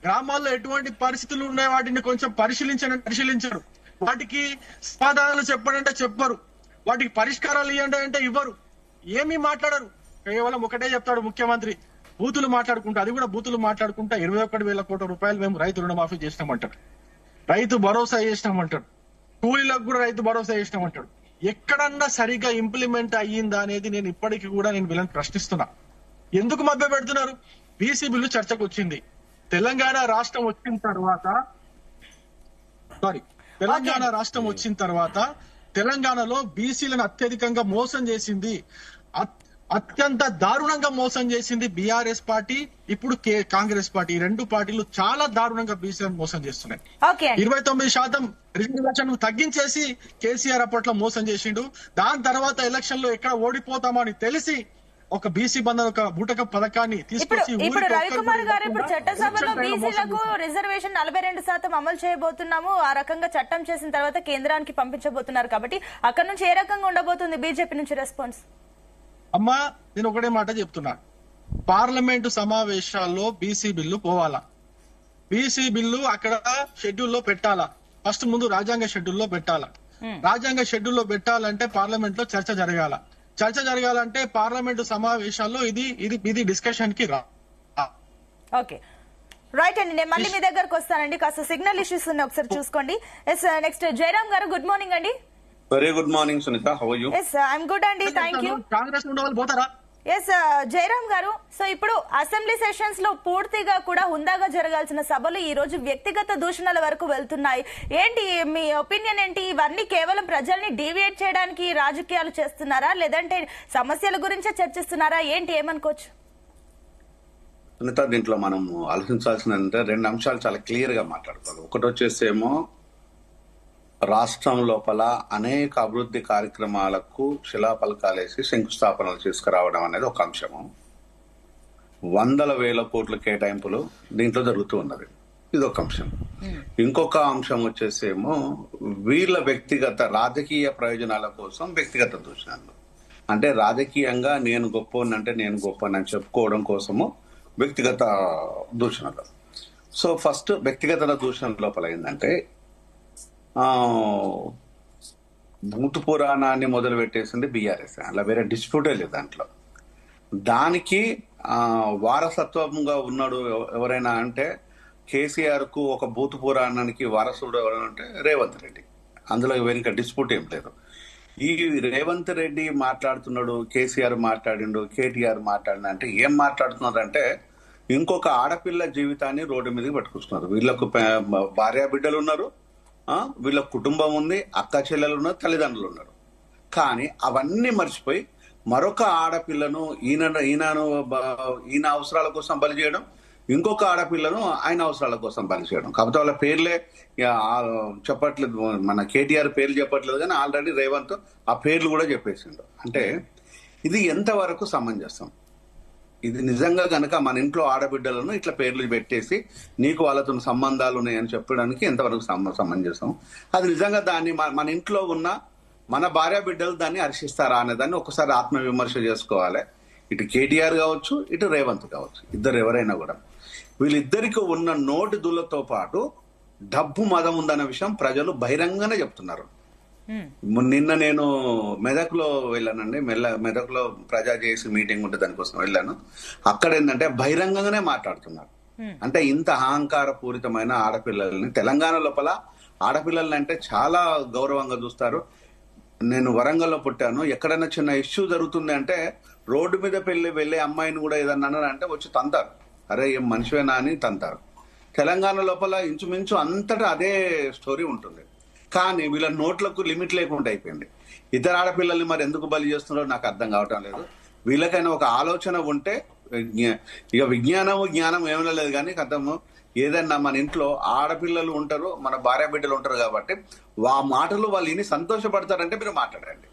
S4: గ్రామాల్లో ఎటువంటి పరిస్థితులు ఉన్నాయి వాటిని కొంచెం పరిశీలించరు. వాటికి సమాధానాలు చెప్పండి చెప్పరు. వాటికి పరిష్కారాలు ఇవ్వండి అంటే ఇవ్వరు. ఏమీ మాట్లాడరు. కేవలం ఒకటే చెప్తాడు ముఖ్యమంత్రి, బూతులు మాట్లాడుకుంటా, అది కూడా బూతులు మాట్లాడుకుంటా 21,000 కోట్ల రూపాయలు మేము రైతు రుణమాఫీ చేసినామంటాడు, రైతు భరోసా చేసినామంటాడు, కూలీలకు కూడా రైతు భరోసా చేసినామంటాడు. ఎక్కడన్నా సరిగా ఇంప్లిమెంట్ అయ్యిందా అనేది నేను ఇప్పటికీ కూడా వీళ్ళని ప్రశ్నిస్తున్నా. ఎందుకు మభ్య పెడుతున్నారు? బీసీ బిల్లు చర్చకు వచ్చింది. తెలంగాణ రాష్ట్రం వచ్చిన తర్వాత తెలంగాణలో బీసీలను అత్యధికంగా మోసం చేసింది, అత్యంత దారుణంగా మోసం చేసింది బీఆర్ఎస్ పార్టీ, ఇప్పుడు కాంగ్రెస్ పార్టీ. ఈ రెండు పార్టీలు చాలా దారుణంగా బీసీలను మోసం చేస్తున్నాయి. 29% రిజర్వేషన్ తగ్గించేసి కేసీఆర్ అప్పట్లో మోసం చేసిండు. దాని తర్వాత ఎలక్షన్ లో ఎక్కడ ఓడిపోతామని తెలిసి ఒక బీసీ బంధం, ఒక బూటక పథకాన్ని తీసుకొచ్చి
S1: ఇప్పుడు రవికుమార్ గారు ఇప్పుడు చట్టసభలో బీసీలకు రిజర్వేషన్ 42% అమలు చేయబోతున్నాము, ఆ రకంగా చట్టం చేసిన తర్వాత కేంద్రానికి పంపించబోతున్నారు కాబట్టి అక్కడ నుంచి ఏ రకంగా ఉండబోతుంది బీజేపీ నుంచి రెస్పాన్స్?
S4: అమ్మా, నేను ఒకటే మాట చెప్తున్నా, పార్లమెంటు సమావేశాల్లో బీసీ బిల్లు పోవాలా, బీసీ బిల్లు అక్కడ షెడ్యూల్లో పెట్టాలా, ఫస్ట్ ముందు రాజ్యాంగ షెడ్యూల్లో పెట్టాలా. రాజ్యాంగ షెడ్యూల్లో పెట్టాలంటే పార్లమెంట్ లో చర్చ జరగాలంటే పార్లమెంటు సమావేశాల్లో ఇది డిస్కషన్ కి రా.
S1: ఓకే, రైట్ అండి, నేను మళ్ళీ మీ దగ్గరకు వస్తానండి. కాస్త సిగ్నల్ ఇష్యూస్ ఉన్నాయి, ఒకసారి చూసుకోండి. నెక్స్ట్ జయరామ్ గారు, గుడ్ మార్నింగ్ అండి.
S5: Very good morning Sunitha, how are you?
S1: I'm good అండి, థ్యాంక్ యూ.
S4: కాంగ్రెస్ నుండి వాళ్ళు పోతారా?
S1: జయరామ్ గారు, సో ఇప్పుడు అసెంబ్లీ సెషన్స్ లో పూర్తిగా కూడా హుందాగా జరగాల్సిన సభలు ఈ రోజు వ్యక్తిగత దూషణల వరకు వెళ్తున్నాయి. ఏంటి మీ ఒపీనియన్ ఏంటి? ఇవన్నీ కేవలం ప్రజల్ని డీవియేట్ చేయడానికి రాజకీయాలు చేస్తున్నారా, లేదంటే సమస్యల గురించే చర్చిస్తున్నారా? ఏంటి, ఏమనుకోవచ్చు?
S5: సునీత, దీంట్లో మనం ఆలోచించాల్సిన 2 అంశాలు చాలా క్లియర్ గా మాట్లాడుకోవాలి. ఒకటి వచ్చేసేమో రాష్ట్రం లోపల అనేక అభివృద్ధి కార్యక్రమాలకు శిలాఫలకాలేసి శంకుస్థాపనలు తీసుకురావడం అనేది ఒక అంశము. 100,000 కోట్ల కేటాయింపులు దీంట్లో జరుగుతూ ఉన్నది, ఇది ఒక అంశం. ఇంకొక అంశం వచ్చేసేమో వీళ్ళ వ్యక్తిగత రాజకీయ ప్రయోజనాల కోసం వ్యక్తిగత దూషణలు, అంటే రాజకీయంగా నేను గొప్పనంటే నేను గొప్పనని చెప్పుకోవడం కోసము వ్యక్తిగత దూషణలు. సో ఫస్ట్ వ్యక్తిగత దూషణ లోపల ఏంటంటే భూత పురాణాన్ని మొదలు పెట్టేసింది బీఆర్ఎస్, అలా వేరే డిస్ప్యూటే లేదు దాంట్లో. దానికి వారసత్వంగా ఉన్నాడు ఎవరైనా అంటే కేసీఆర్ కు ఒక భూత పురాణానికి వారసుడు ఎవరంటే రేవంత్ రెడ్డి, అందులో వెనుక డిస్ప్యూట్ ఏం లేదు. ఈ రేవంత్ రెడ్డి మాట్లాడుతున్నాడు, కేసీఆర్ మాట్లాడిండు, కేటీఆర్ మాట్లాడిన అంటే ఏం మాట్లాడుతున్నారంటే ఇంకొక ఆడపిల్ల జీవితాన్ని రోడ్డు మీదకి పట్టుకొస్తున్నారు. వీళ్ళకు భార్య బిడ్డలు ఉన్నారు, వీళ్ళ కుటుంబం ఉంది, అక్క చెల్లెలు ఉన్నారు, తల్లిదండ్రులు ఉన్నారు. కానీ అవన్నీ మర్చిపోయి మరొక ఆడపిల్లను ఈయన అవసరాల కోసం బలి చేయడం, ఇంకొక ఆడపిల్లను ఆయన అవసరాల కోసం బలి చేయడం. కాకపోతే వాళ్ళ పేర్లే చెప్పట్లేదు, మన కేటీఆర్ పేర్లు చెప్పట్లేదు, కానీ ఆల్రెడీ రేవంత్ ఆ పేర్లు కూడా చెప్పేసిండు. అంటే ఇది ఎంతవరకు సమంజసం? ఇది నిజంగా గనక మన ఇంట్లో ఆడబిడ్డలను ఇట్లా పేర్లు పెట్టేసి నీకు వాళ్ళతో సంబంధాలు ఉన్నాయని చెప్పడానికి ఎంతవరకు సమంజసం? అది నిజంగా దాన్ని మన ఇంట్లో ఉన్న మన భార్య బిడ్డలు దాన్ని హర్షిస్తారా అనే దాన్ని ఒకసారి ఆత్మవిమర్శ చేసుకోవాలి. ఇటు కేటీఆర్ కావచ్చు, ఇటు రేవంత్ కావచ్చు, ఇద్దరు ఎవరైనా కూడా వీళ్ళిద్దరికి ఉన్న నోటి దులతో పాటు డబ్బు మదం ఉందన్న విషయం ప్రజలు బహిరంగంగానే చెప్తున్నారు. నిన్న నేను మెదక్లో వెళ్ళానండి, మెదక్లో ప్రజా చేసి మీటింగ్ ఉంటే దానికోసం వెళ్ళాను. అక్కడ ఏంటంటే బహిరంగంగానే మాట్లాడుతున్నారు. అంటే ఇంత అహంకార పూరితమైన ఆడపిల్లల్ని తెలంగాణ లోపల ఆడపిల్లల్ని అంటే చాలా గౌరవంగా చూస్తారు. నేను వరంగల్లో పుట్టాను, ఎక్కడైనా చిన్న ఇష్యూ జరుగుతుంది అంటే రోడ్డు మీద వెళ్ళే అమ్మాయిని కూడా ఏదన్నా అంటే వచ్చి తంతారు, అరే ఏం మనిషివేనా అని తంతారు. తెలంగాణ లోపల ఇంచుమించు అంతటా అదే స్టోరీ ఉంటుంది. కానీ వీళ్ళ నోట్లకు లిమిట్ లేకుండా అయిపోయింది. ఇద్దరు ఆడపిల్లల్ని మరి ఎందుకు బలి చేస్తున్నారో నాకు అర్థం కావటం లేదు. వీళ్ళకైనా ఒక ఆలోచన ఉంటే, ఇక జ్ఞానం ఏమైనా లేదు కానీ అర్థము ఏదైనా మన ఇంట్లో ఆడపిల్లలు ఉంటారు, మన భార్య బిడ్డలు ఉంటారు కాబట్టి ఆ మాటలు వాళ్ళు విని సంతోషపడతారంటే మీరు మాట్లాడండి.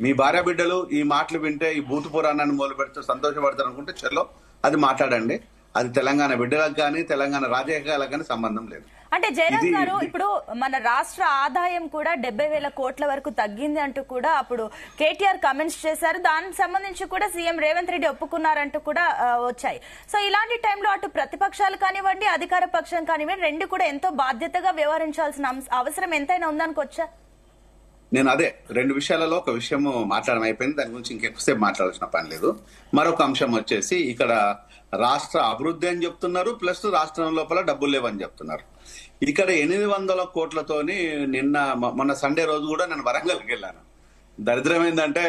S5: మీ భార్య బిడ్డలు ఈ మాటలు వింటే ఈ భూత పురాణాన్ని మొదలు పెడితే సంతోషపడతారు అనుకుంటే చలో అది మాట్లాడండి. అది తెలంగాణ బిడ్డలకు కానీ తెలంగాణ రాజకీయాలకు కానీ సంబంధం లేదు.
S1: అంటే జయరాం గారు, ఇప్పుడు మన రాష్ట్ర ఆదాయం కూడా 70,000 కోట్ల వరకు తగ్గింది అంటూ కూడా అప్పుడు కేటీఆర్ కమెంట్స్ చేశారు. దానికి సంబంధించి కూడా సీఎం రేవంత్ రెడ్డి ఒప్పుకున్నారంటూ కూడా వచ్చాయి. సో ఇలాంటి టైంలో అటు ప్రతిపక్షాలు కానివ్వండి, అధికార పక్షం కానివ్వండి, రెండు కూడా ఎంతో బాధ్యతగా వ్యవహరించాల్సిన అవసరం ఎంతైనా ఉందనుకోవచ్చా?
S5: నేను అదే రెండు విషయాలలో ఒక విషయం మాట్లాడడం అయిపోయింది. దాని గురించి ఇంకెక్కువసేపు మాట్లాడాల్సిన పని లేదు. మరొక అంశం వచ్చేసి ఇక్కడ రాష్ట్ర అభివృద్ధి అని చెప్తున్నారు, ప్లస్ రాష్ట్రం లోపల డబ్బులు లేవని చెప్తున్నారు. ఇక్కడ 800 కోట్లతోని మొన్న సండే రోజు కూడా నేను వరంగల్కి వెళ్ళాను. దరిద్రం ఏంటంటే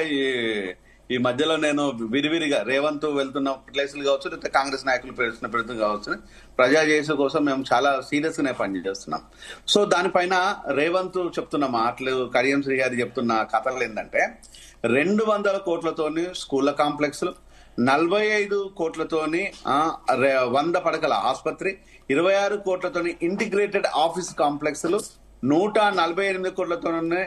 S5: ఈ మధ్యలో నేను విరివిరిగా రేవంత్ వెళ్తున్న ప్లేసులు కావచ్చు, లేకపోతే కాంగ్రెస్ నాయకులు పెడుతున్న ప్రయత్నం కావచ్చు, ప్రజా చేసే కోసం మేము చాలా సీరియస్ గానే పనిచేస్తున్నాం. సో దానిపైన రేవంత్ చెప్తున్న మాటలు, కడియం శ్రీ గారి చెప్తున్న కథలు ఏంటంటే 200 కోట్లతోని స్కూళ్ల కాంప్లెక్స్లు, 45 కోట్లతోని 100 పడకల ఆసుపత్రి, 26 కోట్లతోని ఇంటిగ్రేటెడ్ ఆఫీస్ కాంప్లెక్స్లు, 148 కోట్లతోనే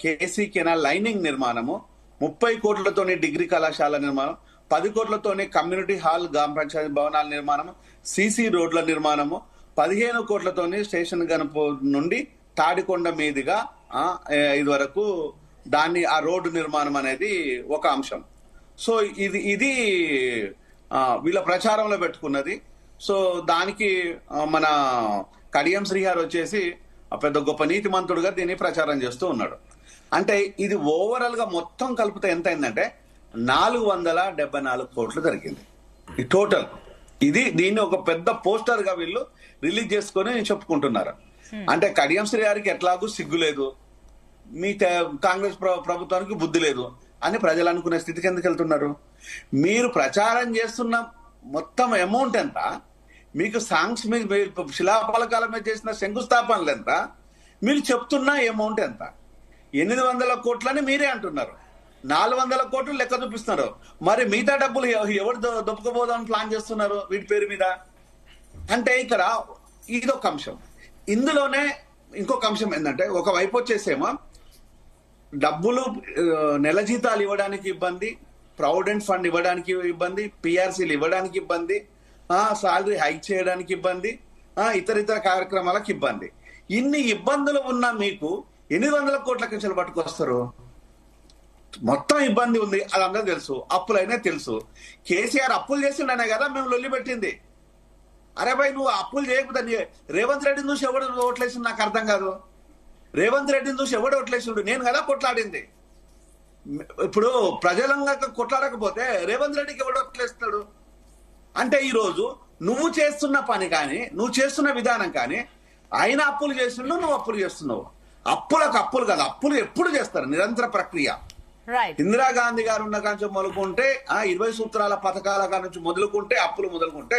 S5: కేసీ కెనాల్ లైనింగ్ నిర్మాణము, 30 కోట్లతోని డిగ్రీ కళాశాల నిర్మాణం, 10 కోట్లతోని కమ్యూనిటీ హాల్, గ్రామ పంచాయతీ భవనాల నిర్మాణము, సీసీ రోడ్ల నిర్మాణము, 15 కోట్లతోని స్టేషన్ గనుపు నుండి తాడికొండ మీదుగా ఇది వరకు ఆ రోడ్డు నిర్మాణం అనేది ఒక అంశం. సో ఇది వీళ్ళ ప్రచారంలో పెట్టుకున్నది. సో దానికి మన కడియం శ్రీహార్ వచ్చేసి పెద్ద గొప్ప నీతిమంతుడుగా దీన్ని ప్రచారం చేస్తూ ఉన్నాడు. అంటే ఇది ఓవరాల్ గా మొత్తం కలిపితే ఎంత అయిందంటే 474 కోట్లు జరిగింది ఈ టోటల్. దీన్ని ఒక పెద్ద పోస్టర్ గా వీళ్ళు రిలీజ్ చేసుకొని చెప్పుకుంటున్నారు. అంటే కడియం శ్రీ గారికి ఎట్లాగూ సిగ్గు లేదు, మీ కాంగ్రెస్ ప్రభుత్వానికి బుద్ధి లేదు అని ప్రజలు అనుకునే స్థితికి ఎందుకు వెళ్తున్నారు? మీరు ప్రచారం చేస్తున్న మొత్తం అమౌంట్ ఎంత, మీకు సాంగ్స్ మీద శిలాఫలకాల మీద చేసిన శంకుస్థాపనలు ఎంత, మీరు చెప్తున్న అమౌంట్ ఎంత? 800 కోట్లని మీరే అంటున్నారు, 400 కోట్లు లెక్క చూపిస్తున్నారు. మరి మిగతా డబ్బులు ఎవరు దొప్పుకోబోదామని ప్లాన్ చేస్తున్నారు వీటి పేరు మీద? అంటే ఇక్కడ ఇదొక అంశం. ఇందులోనే ఇంకొక అంశం ఏంటంటే, ఒకవైపు వచ్చేసేమో డబ్బులు నెల జీతాలు ఇవ్వడానికి ఇబ్బంది, ప్రావిడెంట్ ఫండ్ ఇవ్వడానికి ఇబ్బంది, పిఆర్సీలు ఇవ్వడానికి ఇబ్బంది, సాలరీ హైక్ చేయడానికి ఇబ్బంది, ఇతర కార్యక్రమాలకు ఇబ్బంది. ఇన్ని ఇబ్బందులు ఉన్నా మీకు 800 కోట్ల కించలు పట్టుకొస్తారు. మొత్తం ఇబ్బంది ఉంది, అది అందరూ తెలుసు. అప్పులైనా తెలుసు. కేసీఆర్ అప్పులు చేసిండనే కదా మేము లొల్లి పెట్టింది. అరే భాయ్, నువ్వు అప్పులు చేయకపోతే రేవంత్ రెడ్డిని చూసి ఎవడు ఓట్లేసిండు నాకు అర్థం కాదు. రేవంత్ రెడ్డిని చూసి ఎవడు ఓట్లేసిండు? నేను కదా కొట్లాడింది. ఇప్పుడు ప్రజలంగా కొట్లాడకపోతే రేవంత్ రెడ్డికి ఎవడు ఓట్లేస్తాడు? అంటే ఈ రోజు నువ్వు చేస్తున్న పని కానీ, నువ్వు చేస్తున్న విధానం కానీ, ఆయన అప్పులు చేస్తున్నావు, నువ్వు అప్పులు చేస్తున్నావు. అప్పులకు అప్పులు కదా, అప్పులు ఎప్పుడు చేస్తారు, నిరంతర ప్రక్రియ. ఇందిరాగాంధీ గారు ఉన్న కాంచి మొదలుకుంటే 20 సూత్రాల పథకాల నుంచి మొదలుకుంటే అప్పులు మొదలుకుంటే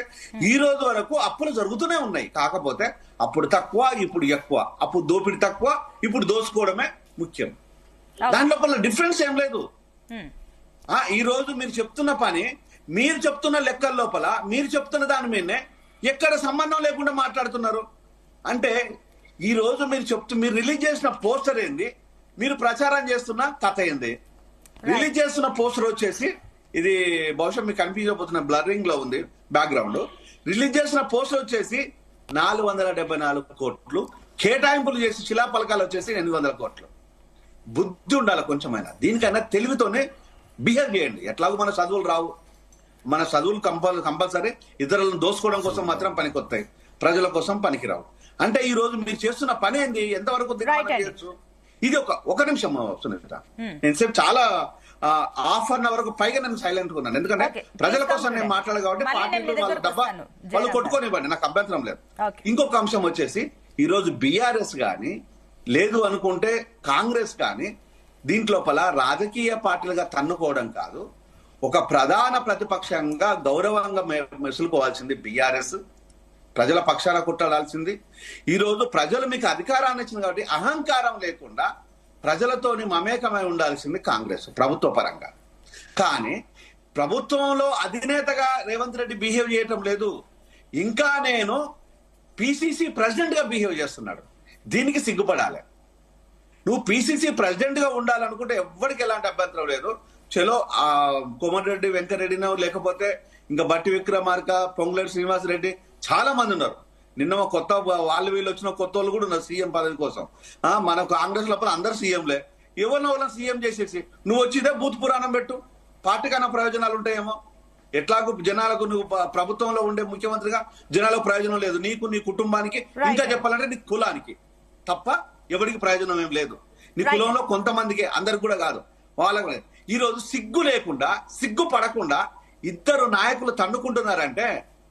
S5: ఈ రోజు వరకు అప్పులు జరుగుతూనే ఉన్నాయి. కాకపోతే అప్పుడు తక్కువ, ఇప్పుడు ఎక్కువ. అప్పుడు దోపిడి తక్కువ, ఇప్పుడు దోసుకోవడమే ముఖ్యం. దాని లోపల డిఫరెన్స్ ఏం లేదు. ఈ రోజు మీరు చెప్తున్న పని, మీరు చెప్తున్న లెక్కల లోపల, మీరు చెప్తున్న దాని మీదనే ఎక్కడ సంబంధం లేకుండా మాట్లాడుతున్నారు. అంటే ఈ రోజు మీరు రిలీజ్ చేసిన పోస్టర్ ఏంది, మీరు ప్రచారం చేస్తున్న కథ ఏంది? రిలీజ్ చేస్తున్న పోస్టర్ వచ్చేసి, ఇది బహుశా మీకు కన్ఫ్యూజ్ అయిపోతున్న బ్లరింగ్ లో ఉంది బ్యాక్గ్రౌండ్. రిలీజ్ చేసిన పోస్టర్ వచ్చేసి 474 కోట్లు, కేటాయింపులు చేసి శిలాఫలకాలు వచ్చేసి 800 కోట్లు. బుద్ధి ఉండాలి కొంచెమైనా. దీనికైనా తెలివితోనే బిహేవ్ చేయండి. ఎట్లాగో మన చదువులు రావు, మన చదువులు కంపల్సరీ ఇతరులను దోసుకోవడం కోసం మాత్రం పనికొస్తాయి, ప్రజల కోసం పనికిరావు. అంటే ఈ రోజు మీరు చేస్తున్న పని ఏంది, ఎంతవరకు చేయొచ్చు? ఇది ఒక నిమిషం సునీత, నేను సేపు చాలా హాఫ్ అన్ అవర్ పైగా నేను సైలెంట్ గా ఉన్నాను. ఎందుకంటే ప్రజల కోసం నేను మాట్లాడాలి కాబట్టి పార్టీలు వాళ్ళ డబ్బా వాళ్ళు కొట్టుకోనివ్వండి, నాకు అభ్యంతరం లేదు. ఇంకొక అంశం వచ్చేసి, ఈ రోజు బీఆర్ఎస్ గాని లేదు అనుకుంటే కాంగ్రెస్ గాని దీంట్లోపల రాజకీయ పార్టీలుగా తన్నుకోవడం కాదు, ఒక ప్రధాన ప్రతిపక్షంగా గౌరవంగా మెసులుకోవాల్సింది బీఆర్ఎస్. ప్రజల పక్షాన కొట్టాడాల్సింది. ఈ రోజు ప్రజలు మీకు అధికారాన్ని ఇచ్చింది కాబట్టి అహంకారం లేకుండా ప్రజలతోని మమేకమై ఉండాల్సింది కాంగ్రెస్ ప్రభుత్వ పరంగా. కానీ ప్రభుత్వంలో అధినేతగా రేవంత్ రెడ్డి బిహేవ్ చేయటం లేదు. ఇంకా నేను పిసిసి ప్రెసిడెంట్ గా బిహేవ్ చేస్తున్నాడు. దీనికి సిగ్గుపడాలి. నువ్వు పిసిసి ప్రెసిడెంట్ గా ఉండాలనుకుంటే ఎవ్వరికి ఎలాంటి అభ్యంతరం లేదు. చలో కోమటిరెడ్డి వెంకటరెడ్డినో లేకపోతే ఇంకా బట్టి విక్రమార్క, పొంగులేటి శ్రీనివాస్ రెడ్డి చాలా మంది ఉన్నారు. నిన్న కొత్త వాళ్ళు వీళ్ళు వచ్చిన కొత్త వాళ్ళు కూడా ఉన్నారు సీఎం పదవి కోసం. మన కాంగ్రెస్ లోపల అందరు సీఎంలే, ఎవరినో వాళ్ళని సీఎం చేసేసి నువ్వు వచ్చిదే బూత్ పురాణం పెట్టు, పార్టీకైనా ప్రయోజనాలు ఉంటాయేమో. ఎట్లాగూ జనాలకు నువ్వు ప్రభుత్వంలో ఉండే ముఖ్యమంత్రిగా జనాలకు ప్రయోజనం లేదు, నీకు నీ కుటుంబానికి, ఇంకా చెప్పాలంటే నీ కులానికి తప్ప ఎవరికి ప్రయోజనం ఏం లేదు. నీ కులంలో కొంతమందికి, అందరికి కూడా కాదు వాళ్ళకు. ఈ రోజు సిగ్గు లేకుండా, సిగ్గు పడకుండా ఇద్దరు నాయకులు తన్నుకుంటున్నారంటే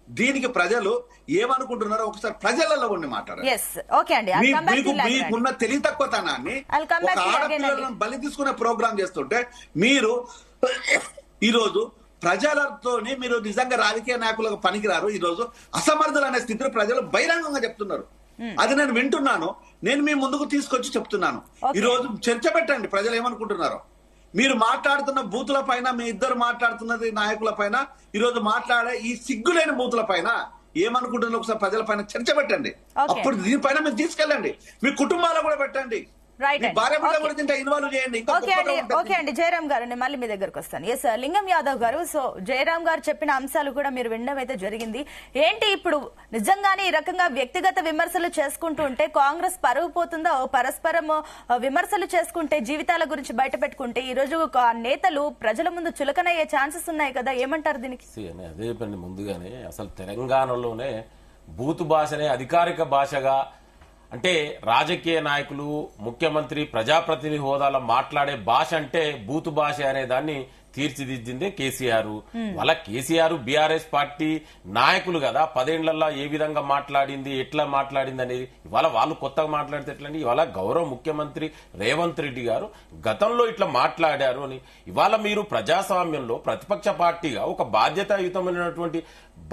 S5: దీనికి ప్రజలు ఏమనుకుంటున్నారో ఒకసారి ప్రజలలో ఉండి మాట్లాడారు. మీకున్న తెలివి తక్కువతనాన్ని ఒక ఆడపిల్లలను బలి తీసుకునే ప్రోగ్రాం చేస్తుంటే మీరు ఈ రోజు ప్రజలతోని మీరు నిజంగా రాజకీయ నాయకులకు పనికిరారు. ఈ రోజు అసమర్థులు అనే స్థితిలో ప్రజలు బహిరంగంగా చెప్తున్నారు. అది నేను వింటున్నాను, నేను మీ ముందుకు తీసుకొచ్చి చెప్తున్నాను. ఈ రోజు చర్చ పెట్టండి, ప్రజలు ఏమనుకుంటున్నారో. మీరు మాట్లాడుతున్న బూతుల పైన, మీ ఇద్దరు మాట్లాడుతున్నది నాయకుల పైన, ఈ రోజు మాట్లాడే ఈ సిగ్గులేని బూతుల పైన ఏమనుకుంటున్నారు ఒకసారి ప్రజల పైన చర్చ పెట్టండి. అప్పుడు దీనిపైన మీరు తీసుకెళ్ళండి, మీ కుటుంబాలు కూడా పెట్టండి, భార్య బిడ్డ కూడా దీంట్లో ఇన్వాల్వ్ చేయండి.
S1: ఓకే అండి, జయరాం గారు నేను మళ్ళీ మీ దగ్గరకు వస్తాను. ఎస్ లింగం యాదవ్ గారు, సో జయరాం గారు చెప్పిన అంశాలు కూడా మీరు వినడం అయితే జరిగింది. ఏంటి ఇప్పుడు నిజంగానే ఈ రకంగా వ్యక్తిగత విమర్శలు చేసుకుంటూ ఉంటే కాంగ్రెస్ పరువు పోతుందా? పరస్పరం విమర్శలు చేసుకుంటే, జీవితాల గురించి బయట పెట్టుకుంటే ఈ రోజు నేతలు ప్రజల ముందు చులకనయ్యే ఛాన్సెస్ ఉన్నాయి కదా, ఏమంటారు దీనికి?
S2: అదే పని ముందుగానే అసలు తెలంగాణలోనే బూతు భాషనే అధికారిక భాషగా, అంటే రాజకీయ నాయకులు, ముఖ్యమంత్రి, ప్రజాప్రతినిధి హోదాలో మాట్లాడే భాష అంటే బూతు భాష అనే దాన్ని తీర్చిదిద్దిందే కేసీఆర్. వాళ్ళ కేసీఆర్ బీఆర్ఎస్ పార్టీ నాయకులు కదా, 10 ఏళ్లలో ఏ విధంగా మాట్లాడింది, ఎట్లా మాట్లాడింది అనేది ఇవాళ వాళ్ళు కొత్తగా మాట్లాడితే ఎట్లండి. ఇవాళ గౌరవ ముఖ్యమంత్రి రేవంత్ రెడ్డి గారు గతంలో ఇట్లా మాట్లాడారు అని, ఇవాళ మీరు ప్రజాస్వామ్యంలో ప్రతిపక్ష పార్టీగా ఒక బాధ్యతాయుతమైనటువంటి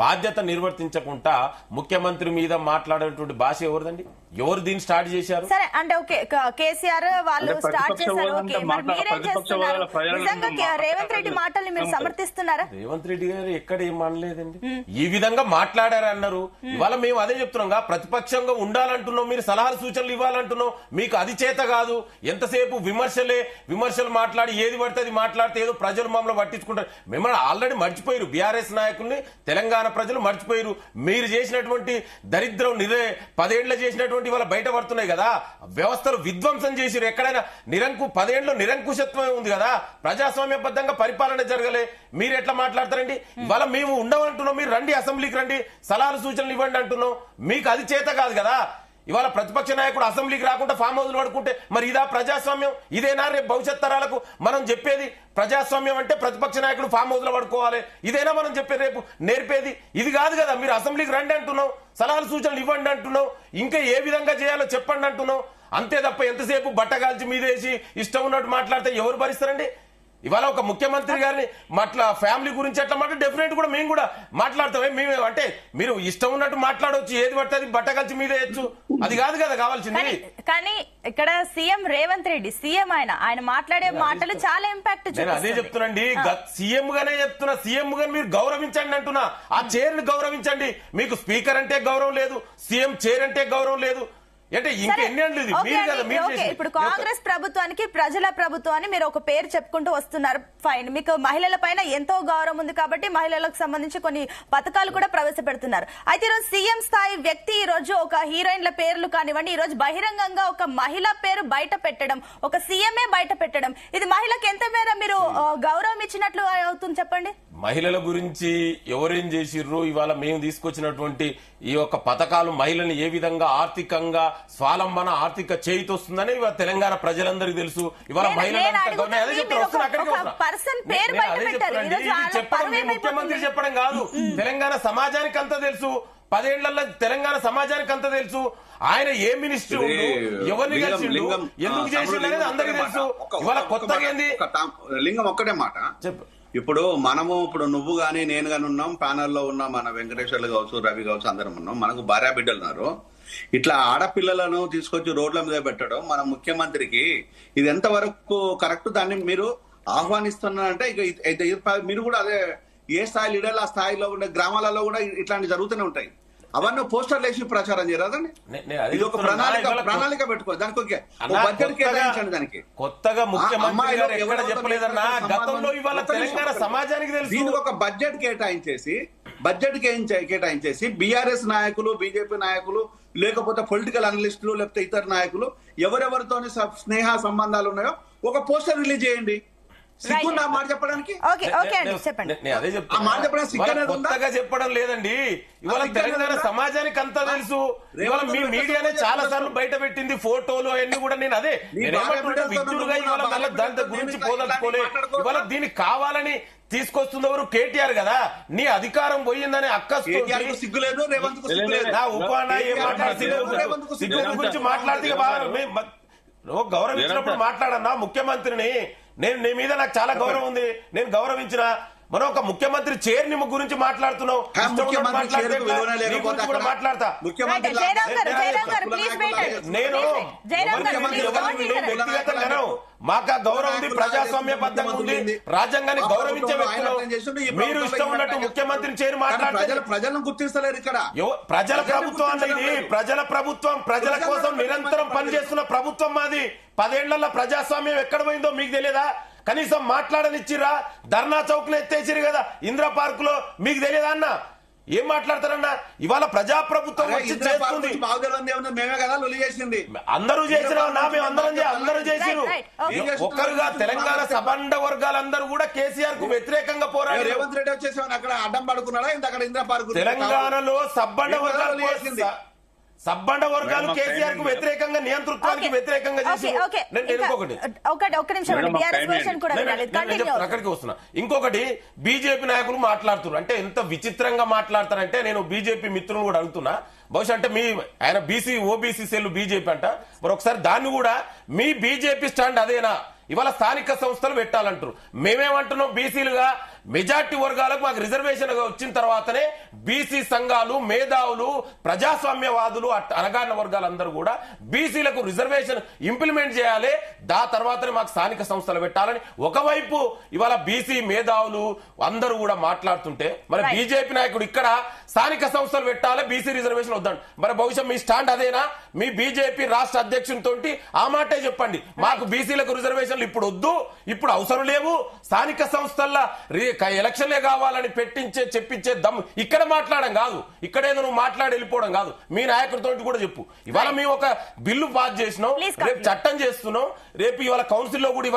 S2: బాధ్యత నిర్వర్తించకుండా ముఖ్యమంత్రి మీద మాట్లాడేటువంటి భాష ఎవరిదండి? ఎవరు దీన్ని స్టార్ట్ చేశారు?
S1: సరే అంటే ఓకే, కేసీఆర్ వాళ్ళు స్టార్ట్ చేశారు. ఓకే, మరి మీరేం చేస్తున్నారు? నిజంగా రేవంత్ రెడ్డి మాటల్ని మీరు సమర్థిస్తున్నారా?
S2: రేవంత్ రెడ్డి గారు ఎక్కడ ఏం అనలేదండి, ఈ విధంగా మాట్లాడారు అన్నారు. ఇవాళ మేము అదే చెప్తున్నాం, ప్రతిపక్షంగా ఉండాలంటున్నాం, మీరు సలహాలు సూచనలు ఇవ్వాలంటున్నాం, మీకు అది చేత కాదు. ఎంతసేపు విమర్శలు మాట్లాడి ఏది పడితే అది మాట్లాడితే ఏదో ప్రజలు మమ్మల్ని పట్టించుకుంటారు. మిమ్మల్ని ఆల్రెడీ మర్చిపోయారు, బీఆర్ఎస్ నాయకుల్ని తెలంగాణ ప్రజలు మర్చిపోయారు. మీరు చేసినటువంటి దరిద్రం 10 ఏళ్లు చేసినటువంటి ఇవాళ బయట పడుతున్నాయి కదా, వ్యవస్థలు విధ్వంసం చేసిరు. ఎక్కడైనా 10 ఏళ్ళు నిరంకుశత్వమే ఉంది కదా, ప్రజాస్వామ్యబద్ధంగా పరిపాలన జరగలే. మీరు ఎట్లా మాట్లాడతారండి? ఇవాళ మేము ఉండమంటున్నాం, మీరు రండి అసెంబ్లీకి రండి, సలహాలు సూచనలు ఇవ్వండి అంటున్నాం. మీకు అది చేత కాదు కదా. ఇవాళ ప్రతిపక్ష నాయకుడు అసెంబ్లీకి రాకుండా ఫామ్ హౌస్లు పడుకుంటే మరి ఇదా ప్రజాస్వామ్యం? ఇదేనా రేపు భవిష్యత్ తరాలకు మనం చెప్పేది? ప్రజాస్వామ్యం అంటే ప్రతిపక్ష నాయకుడు ఫామ్ హౌస్ లో పడుకోవాలి, ఇదేనా మనం చెప్పేది రేపు నేర్పేది? ఇది కాదు కదా. మీరు అసెంబ్లీకి రండి అంటున్నాం, సలహాలు సూచనలు ఇవ్వండి అంటున్నాం, ఇంకా ఏ విధంగా చేయాలో చెప్పండి అంటున్నాం. అంతే తప్ప ఎంతసేపు బట్టగాల్చి మీదేసి ఇష్టం ఉన్నట్టు మాట్లాడితే ఎవరు భరిస్తారండి? ఇవాళ ఒక ముఖ్యమంత్రి గారిని ఫ్యామిలీ గురించి ఎట్లా మాట్లాడి డెఫినెట్ కూడా మేము కూడా మాట్లాడతామే. మేము అంటే మీరు ఇష్టం ఉన్నట్టు మాట్లాడవచ్చు, ఏది పడుతుంది బట్టగలిచి మీదే వచ్చు, అది కాదు కదా కావాల్సింది.
S1: కానీ ఇక్కడ సీఎం రేవంత్ రెడ్డి సీఎం, ఆయన మాట్లాడే మాటలు చాలా ఇంపాక్ట్.
S2: నేను అదే చెప్తున్నాండి, సీఎం గానే చెప్తున్నా, సీఎం గాని మీరు గౌరవించండి అంటున్నా. ఆ చైర్ ని గౌరవించండి. మీకు స్పీకర్ అంటే గౌరవం లేదు, సీఎం చైర్ అంటే గౌరవం లేదు.
S1: ఇప్పుడు కాంగ్రెస్ ప్రభుత్వానికి ప్రజల ప్రభుత్వాన్ని మీరు ఒక పేరు చెప్పుకుంటూ వస్తున్నారు, ఫైన్. మీకు మహిళల పైన ఎంతో గౌరవం ఉంది కాబట్టి మహిళలకు సంబంధించి కొన్ని పథకాలు కూడా ప్రవేశపెడుతున్నారు. అయితే ఈరోజు సీఎం స్థాయి వ్యక్తి ఈ రోజు ఒక హీరోయిన్ల పేర్లు కానివ్వండి, ఈ రోజు బహిరంగంగా ఒక మహిళ పేరు బయట పెట్టడం, ఒక సీఎంఏ బయట పెట్టడం, ఇది మహిళకి ఎంత మేర మీరు గౌరవం ఇచ్చినట్లు అవుతుంది చెప్పండి?
S2: మహిళల గురించి ఎవరేం చేసిర్రు, ఇవాళ మేము తీసుకొచ్చినటువంటి ఈ యొక్క పథకాలు మహిళని ఏ విధంగా ఆర్థికంగా స్వాలంబన, ఆర్థిక చేయితొస్తుందని ఇవాళ తెలంగాణ ప్రజలందరికీ తెలుసు. ఇవాళ ముఖ్యమంత్రి చెప్పడం కాదు, తెలంగాణ సమాజానికి అంతా తెలుసు. 10 ఏళ్లలో తెలంగాణ సమాజానికి అంతా తెలుసు. ఆయన ఏ మినిస్టర్ ఎవరిని కలిసిండు, ఎందుకు చేసిండు అనేది అందరికీ తెలుసు. ఇవాళ కొత్తగా ఏంది?
S5: లింగం ఒక్కటే మాట చెప్పు. ఇప్పుడు నువ్వు గాని నేను గాని ఉన్నాం, ప్యానల్లో ఉన్నాం, మన వెంకటేశ్వర్లు కావచ్చు, రవి కావచ్చు, అందరం ఉన్నాం. మనకు భార్య బిడ్డలు ఉన్నారు. ఇట్లా ఆడపిల్లలను తీసుకొచ్చి రోడ్ల మీద పెట్టడం మన ముఖ్యమంత్రికి ఇది ఎంతవరకు కరెక్ట్? దాన్ని మీరు ఆహ్వానిస్తున్నారంటే ఇక మీరు కూడా అదే ఏ స్థాయి లీడర్లు ఆ స్థాయిలో ఉండే గ్రామాలలో కూడా ఇట్లాంటి జరుగుతూనే ఉంటాయి. అవన్నీ పోస్టర్లు వేసి ప్రచారం చేయరాదండి. ఇది ఒక ప్రణాళిక పెట్టుకోవాలి, దానికి బడ్జెట్ కేటాయించండి. దానికి
S2: కొత్తగా ముఖ్యమంత్రి గారు ఎక్కడ చెప్పలేదన్నా, గతంలో ఇవాళ తెలంగాణ సమాజానికి తెలుసు.
S5: దీనికి ఒక బడ్జెట్ కేటాయించేసి బడ్జెట్ కేటాయించేసి బీఆర్ఎస్ నాయకులు, బీజేపీ నాయకులు, లేకపోతే పొలిటికల్ అనలిస్టులు, లేకపోతే ఇతర నాయకులు ఎవరెవరితో స్నేహ సంబంధాలు ఉన్నాయో ఒక పోస్టర్ రిలీజ్ చేయండి. సిగ్గుందా మాట చెప్పడానికి?
S1: ఓకే అండి, చెప్పండి.
S2: నేను అదే
S5: ఆ మాట చెప్పడానికి సిగ్గు అనేది ఉందా?
S2: కొత్తగా చెప్పడం లేదండి. ఇవాళ తెలంగాణ సమాజానికి అంతా తెలుసు. ఇవాళ మీ మీడియానే చాలా సార్లు బయట పెట్టింది ఫోటోలు అవన్నీ కూడా. నేను అదే విద్యులుగా ఇవాళ మళ్ళీ దాని గురించి పోదలుచుకోలే. ఇవాళ దీనికి కావాలని తీసుకొస్తుంది ఎవరు? కేటీఆర్ కదా. నీ అధికారం పోయిందని
S5: సిగ్గులేదు, రేవంత్
S2: ఉపానా ఏం మాట్లాడుతుంది? సిగ్గు గురించి మాట్లాడితే గౌరవించినప్పుడు మాట్లాడన్నా ముఖ్యమంత్రిని. నేను నీ మీద నాకు చాలా గౌరవం ఉంది, నేను గౌరవించిన. మనం ఒక ముఖ్యమంత్రి చైర్ని గురించి మాట్లాడుతున్నావు. మాట్లాడతా నేను వ్యక్తిగతంగా మాకు గౌరవం ఉంది, ప్రజాస్వామ్యబద్ధంగా ఉంది, రాజ్యాంగాన్ని గౌరవించే వ్యక్తులు. మీరు ఇష్టం ఉన్నట్టు ముఖ్యమంత్రిని చేరి మాట్లాడితే
S5: ప్రజలను గుర్తిస్తలేరు. ఇక్కడ
S2: ప్రజల ప్రభుత్వం అనేది ప్రజల ప్రభుత్వం, ప్రజల కోసం నిరంతరం పనిచేస్తున్న ప్రభుత్వం మాది. 10 ఏళ్లలో ప్రజాస్వామ్యం ఎక్కడ పోయిందో మీకు తెలియదా? కనీసం మాట్లాడనిచ్చిరా? ధర్నా చౌక్ లో ఎత్తేసిరు కదా ఇందిరా పార్క్ లో, మీకు తెలియదా అన్న? ఏం మాట్లాడతారన్నా? ఇవాళ ప్రజాప్రభుత్వం వచ్చి చేస్తుంది.
S5: మేమే కదా లొల్లి చేసింది.
S2: అందరూ చేసినా మేము అందరూ చేసిరు. ఒక్కరుగా తెలంగాణ సబండ వర్గాలందరూ కూడా కేసీఆర్ కు వ్యతిరేకంగా పోరాడు.
S5: రేవంత్ రెడ్డి వచ్చేసి అక్కడ అడ్డం పడుకున్నాడా? అక్కడ ఇందిరా పార్క్
S2: తెలంగాణలో సబ్బండ వర్గాలు చేసింది. సబ్బండ వర్గాలు కేసీఆర్ కు వ్యతిరేకంగా, నియంతృత్వానికి వ్యతిరేకంగా అక్కడికి వస్తున్నా. ఇంకొకటి బీజేపీ నాయకులు మాట్లాడుతున్నారు అంటే ఎంత విచిత్రంగా మాట్లాడతారంటే, నేను బీజేపీ మిత్రులు కూడా అడుగుతున్నా. బహుశా అంటే ఆయన బీసీ ఓబీసీ సెల్ బీజేపీ అంట. మరి ఒకసారి దాన్ని కూడా మీ బీజేపీ స్టాండ్ అదేనా? ఇవాళ స్థానిక సంస్థలు పెట్టాలంటారు. మేమేమంటున్నాం? బీసీలుగా మెజార్టీ వర్గాలకు మాకు రిజర్వేషన్ వచ్చిన తర్వాతనే బీసీ సంఘాలు, మేధావులు, ప్రజాస్వామ్యవాదులు, అణగారిన వర్గాలందరూ కూడా బీసీలకు రిజర్వేషన్ ఇంప్లిమెంట్ చేయాలి, తర్వాతనే మాకు స్థానిక సంస్థలు పెట్టాలని ఒకవైపు ఇవాళ బీసీ మేధావులు అందరూ కూడా మాట్లాడుతుంటే, మరి బీజేపీ నాయకుడు ఇక్కడ స్థానిక సంస్థలు పెట్టాలి, బీసీ రిజర్వేషన్ వద్దండి. మరి బహుశా మీ స్టాండ్ అదేనా? మీ బీజేపీ రాష్ట్ర అధ్యక్షునితో ఆ మాటే చెప్పండి. మాకు బీసీలకు రిజర్వేషన్లు ఇప్పుడు వద్దు, ఇప్పుడు అవసరం లేవు, స్థానిక సంస్థల్లో ఎలక్షన్లే కావాలని చెప్పించే దమ్ము ఇక్కడ మాట్లాడడం కాదు, ఇక్కడేదో నువ్వు మాట్లాడి వెళ్ళిపోవడం కాదు. మీ నాయకుడితో కూడా చెప్పు. ఇవాళ మేము ఒక బిల్లు పాస్ చేసినాం, రేపు చట్టం చేస్తున్నాం, రేపు ఇవాళ కౌన్సిల్లో కూడా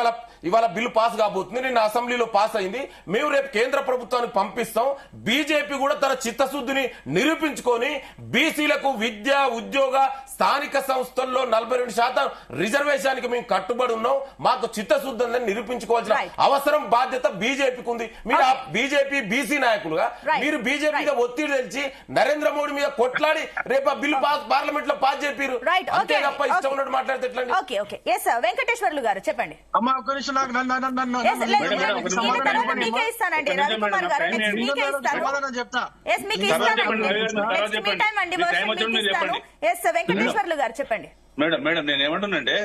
S2: ఇవాళ బిల్లు పాస్ కాబోతుంది, నిన్న అసెంబ్లీలో పాస్ అయింది. మేము రేపు కేంద్ర ప్రభుత్వానికి పంపిస్తాం. బీజేపీ కూడా తన చిత్తశుద్ధిని నిరూపించుకొని బీసీలకు విద్య, ఉద్యోగ, స్థానిక సంస్థల్లో 42% రిజర్వేషన్కి మేము కట్టుబడి ఉన్నాం, మాకు చిత్తశుద్ధి ఉందని నిరూపించుకోవాల్సిన అవసరం, బాధ్యత బీజేపీకి ఉంది. మీరు ఆ బీజేపీ బీసీ నాయకులుగా మీరు బీజేపీ మీద ఒత్తిడి తెలిసి నరేంద్ర మోడీ మీద కొట్లాడి రేపు ఆ బిల్లు పార్లమెంట్ లో పాస్ చేపారు. అంతే తప్ప ఇష్టం ఉన్నట్టు మాట్లాడితే ఎట్లా?
S1: వెంకటేశ్వర్లు గారు చెప్పండి. వెంకటేశ్వర్లు గారు చెప్పండి.
S3: మేడం నేను ఏమంటున్నానంటే,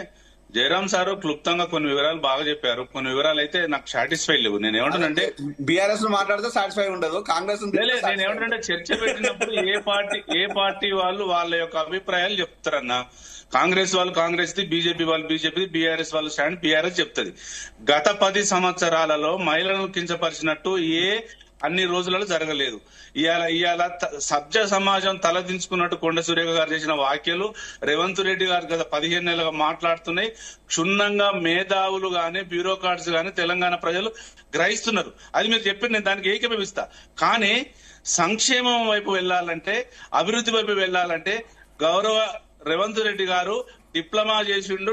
S3: జయరాం సారు క్లుప్తంగా కొన్ని వివరాలు బాగా చెప్పారు, కొన్ని వివరాలు అయితే నాకు సాటిస్ఫై లేవు. నేను ఏమంటున్నానంటే
S5: బీఆర్ఎస్ మాట్లాడితే సాటిస్ఫై ఉండదు, కాంగ్రెస్
S3: నేను ఏమంటున్నా, చర్చ పెట్టినప్పుడు ఏ పార్టీ వాళ్ళు వాళ్ళ యొక్క అభిప్రాయాలు చెప్తారన్నా. కాంగ్రెస్ వాళ్ళు కాంగ్రెస్ ది, బీజేపీ వాళ్ళు బీజేపీ, బీఆర్ఎస్ వాళ్ళు స్టాండ్ బీఆర్ఎస్ చెప్తుంది. గత 10 సంవత్సరాలలో మహిళలను కించపరిచినట్టు అన్ని రోజులలో జరగలేదు. ఇవాళ సభ్య సమాజం తలదించుకున్నట్టు కొండ సురేఖ గారు చేసిన వ్యాఖ్యలు, రేవంత్ రెడ్డి గారు గత 15 నెలలుగా మాట్లాడుతున్నాయి. క్షుణ్ణంగా మేధావులు గాని, బ్యూరోక్రాట్స్ గాని తెలంగాణ ప్రజలు గ్రహిస్తున్నారు. అది మీరు చెప్పి నేను దానికి ఏకీభవిస్తా. కానీ సంక్షేమం వైపు వెళ్లాలంటే, అభివృద్ధి వైపు వెళ్లాలంటే గౌరవ రేవంత్ రెడ్డి గారు డిప్లొమా చేసిండు.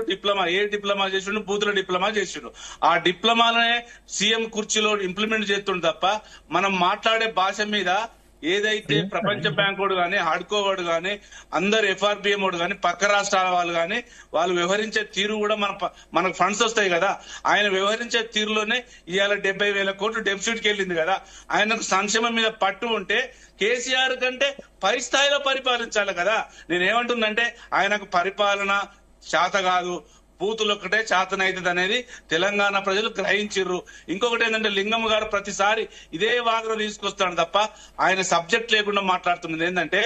S3: ఏ డిప్లొమా చేసిండు? బూతుల డిప్లొమా చేసిండు. ఆ డిప్లొమానే సీఎం కుర్చీలో ఇంప్లిమెంట్ చేస్తుండు తప్ప మనం మాట్లాడే భాష మీద ఏదైతే ప్రపంచ బ్యాంక్ వాడు గానీ, హాడ్కో వాడు గానీ, అందరు ఎఫ్ఆర్బిఎం వాడు గానీ, పక్క రాష్ట్రాల వాళ్ళు గానీ, వాళ్ళు వ్యవహరించే తీరు కూడా మనకు ఫండ్స్ వస్తాయి కదా. ఆయన వ్యవహరించే తీరులోనే ఇవాళ 70,000 కోట్లు డెఫిసిట్కి వెళ్ళింది కదా. ఆయనకు సంక్షేమం మీద పట్టు ఉంటే కేసీఆర్ కంటే పై స్థాయిలో పరిపాలించాలి కదా. నేనేమంటున్నంటే, ఆయనకు పరిపాలన చేత కాదు, బూతులు ఒక్కటే చేతనైతుంది అనేది తెలంగాణ ప్రజలు గ్రహించిర్రు. ఇంకొకటి ఏంటంటే, లింగం గారు ప్రతిసారి ఇదే వాదన తీసుకొస్తాడు తప్ప ఆయన సబ్జెక్ట్ లేకుండా మాట్లాడుతున్నది ఏంటంటే,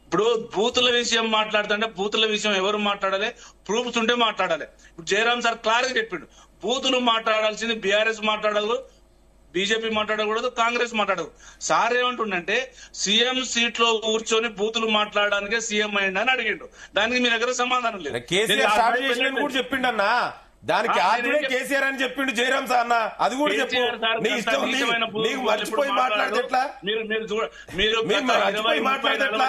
S3: ఇప్పుడు బూతుల విషయం మాట్లాడుతుంటే బూతుల విషయం ఎవరు మాట్లాడాలి? ప్రూఫ్స్ ఉంటే మాట్లాడాలి. ఇప్పుడు జయరాం సార్ క్లార్ గా చెప్పిండు, బూతులు మాట్లాడాల్సింది బీఆర్ఎస్ మాట్లాడదు, బీజేపీ మాట్లాడకూడదు, కాంగ్రెస్ మాట్లాడదు. సార్ ఏమంటుండంటే సీఎం సీట్ లో కూర్చొని బూతులు మాట్లాడడానికే సీఎం అయ్యండి అని అడిగిండు. దానికి మీ దగ్గర సమాధానం లేదు.
S2: కేసీఆర్ స్టార్ట్ చేసిన కూడా చెప్పిండు అన్న, దానికి ఆర్జునే కేసీఆర్ అని చెప్పిండు జయరాం సార్ అన్న. అది కూడా చెప్పు, నీ ఇష్టం. నీకు మర్చిపోయి మాట్లాడితే ఎట్లా? మీరు మర్చిపోయి మాట్లాడితే ఎట్లా?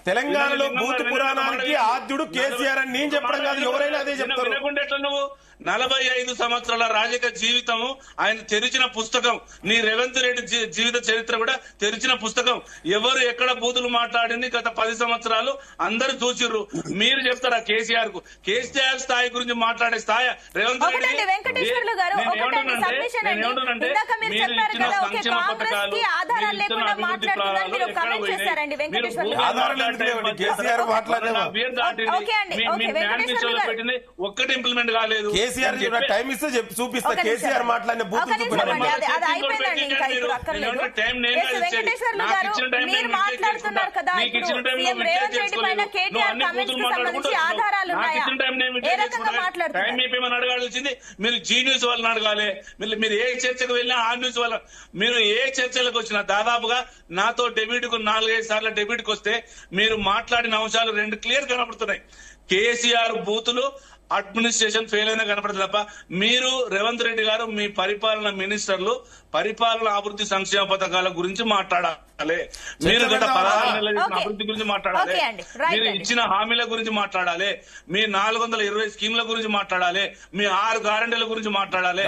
S2: తెలంగాణలో బూత్ పురాణానికి ఆద్యుడు కేసీఆర్ అని నేను చెప్పడం కాదు, ఎవరైనా అదే చెప్తారు.
S3: నువ్వు 45 సంవత్సరాల రాజకీయ జీవితము ఆయన తెరిచిన పుస్తకం. నీ రేవంత్ రెడ్డి జీవిత చరిత్ర కూడా తెరిచిన పుస్తకం. ఎవరు ఎక్కడ బూతులు మాట్లాడింది గత 10 సంవత్సరాలు అందరు చూసిర్రు. మీరు చెప్తారా కేసీఆర్ కు? కేసీఆర్ స్థాయి గురించి మాట్లాడే స్థాయి రేవంత్ రెడ్డి.
S1: వెంకటేశ్వర్లు గారు,
S3: నేనేమంటున్నానంటే మీరు ఇచ్చిన సంక్షేమ పథకాలు, పెట్టింది ఒక్కటి ఇంప్లిమెంట్ కాలేదు.
S2: కేసీఆర్ టైం ఇస్తే చూపిస్తా. కేసీఆర్ మాట్లాడిన బూత్
S3: అడగాల్సింది మీరు జీ న్యూస్ వాళ్ళని అడగాలి. మీరు ఏ చర్చకు వెళ్ళినా ఆ న్యూస్ వాళ్ళ, మీరు ఏ చర్చలకు వచ్చినా దాదాపుగా నాతో డెబ్యూట్ కు 4-5 సార్లు డెబ్యూట్ కు వస్తే మీరు మాట్లాడిన అంశాలు 2 క్లియర్ కనబడుతున్నాయి. కేసీఆర్ బూతులు అడ్మినిస్ట్రేషన్ ఫెయిల్ అయినా కనపడదు తప్ప. మీరు రేవంత్ రెడ్డి గారు మీ పరిపాలన మినిస్టర్లు పరిపాలన అభివృద్ధి సంక్షేమ పథకాల గురించి మాట్లాడాలి. మీరు గత 16 నెలల అభివృద్ధి గురించి మాట్లాడాలి. మీరు ఇచ్చిన హామీల గురించి మాట్లాడాలి. మీ 420 స్కీమ్ల గురించి మాట్లాడాలి. మీ 6 గ్యారెంటీల గురించి మాట్లాడాలి.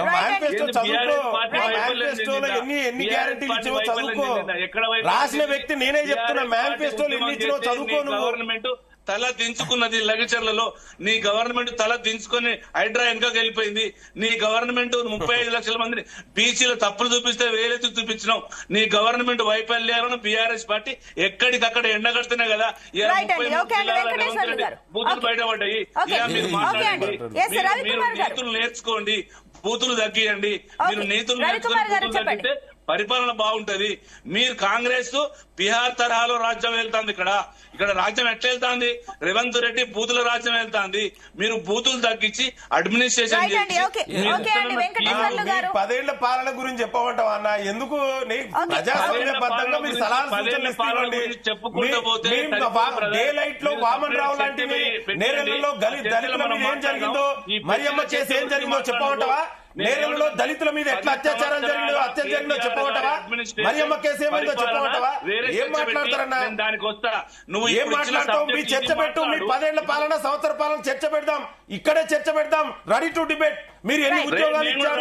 S2: రాసిన వ్యక్తి నేనే చెప్తున్నా. మేనిఫెస్టోలు ఎన్ని ఇచ్చినో చదువుకో.
S3: గవర్నమెంట్ తల దించుకున్నది లగచర్లలో. నీ గవర్నమెంట్ తల దించుకొని హైడ్రా వెనుకకి వెళ్ళిపోయింది. నీ గవర్నమెంట్ 35 లక్షల మందిని బీసీలో తప్పులు చూపిస్తే వేలెత్తి చూపించినావు. నీ గవర్నమెంట్ వైఫల్యాలను బీఆర్ఎస్ పార్టీ ఎక్కడికక్కడ ఎండగడుతున్నా కదా. బూతులు బయటపడ్డాయి. ఇలా మీరు మాట్లాడండి. మీరు నీతులు నేర్చుకోండి, బూతులు తగ్గియండి. మీరు నీతులు నేర్చుకుని బూతులు తగ్గితే పరిపాలన బాగుంటది. మీరు కాంగ్రెస్ బీహార్ తరహాలో రాజ్యం వెళ్తాంది. ఇక్కడ రాజ్యం ఎట్లా వెళ్తాంది? రేవంత్ రెడ్డి బూతుల రాజ్యం వెళ్తాంది. మీరు బూతులు తగ్గించి అడ్మినిస్ట్రేషన్
S2: 10 ఏళ్ల పాలన గురించి చెప్పమంటావా అన్న? ఎందుకు ప్రజాస్వామ్యబద్ధంగా మీరు సలహాలు సూచనలు ఇవ్వండి. డే లైట్ లో వామన్ రావు లాంటి నేరలలో దళితుల మీద ఏం జరిగిందో, మరియమ్మ కేసు ఏం జరిగిందో చెప్పమంటావా? నేరలలో దళితుల మీద ఎట్లా అత్యాచారం జరిగిందో చెప్పమంటావా? మరియమ్మ కేసు ఏమైందో చెప్పమంటావా? ఏం మాట్లాడతారన్నా?
S3: దానికి వస్తా. నువ్వు
S2: ఏం మాట్లాడతావు? మీ చర్చ పెట్టు. మీ 10 ఏళ్ల పాలన, సంవత్సర పాలన చర్చ పెడదాం. ఇక్కడే చర్చ పెడదాం. Ready to debate. మీరు ఎన్ని ఉద్యోగాలు ఇచ్చారు?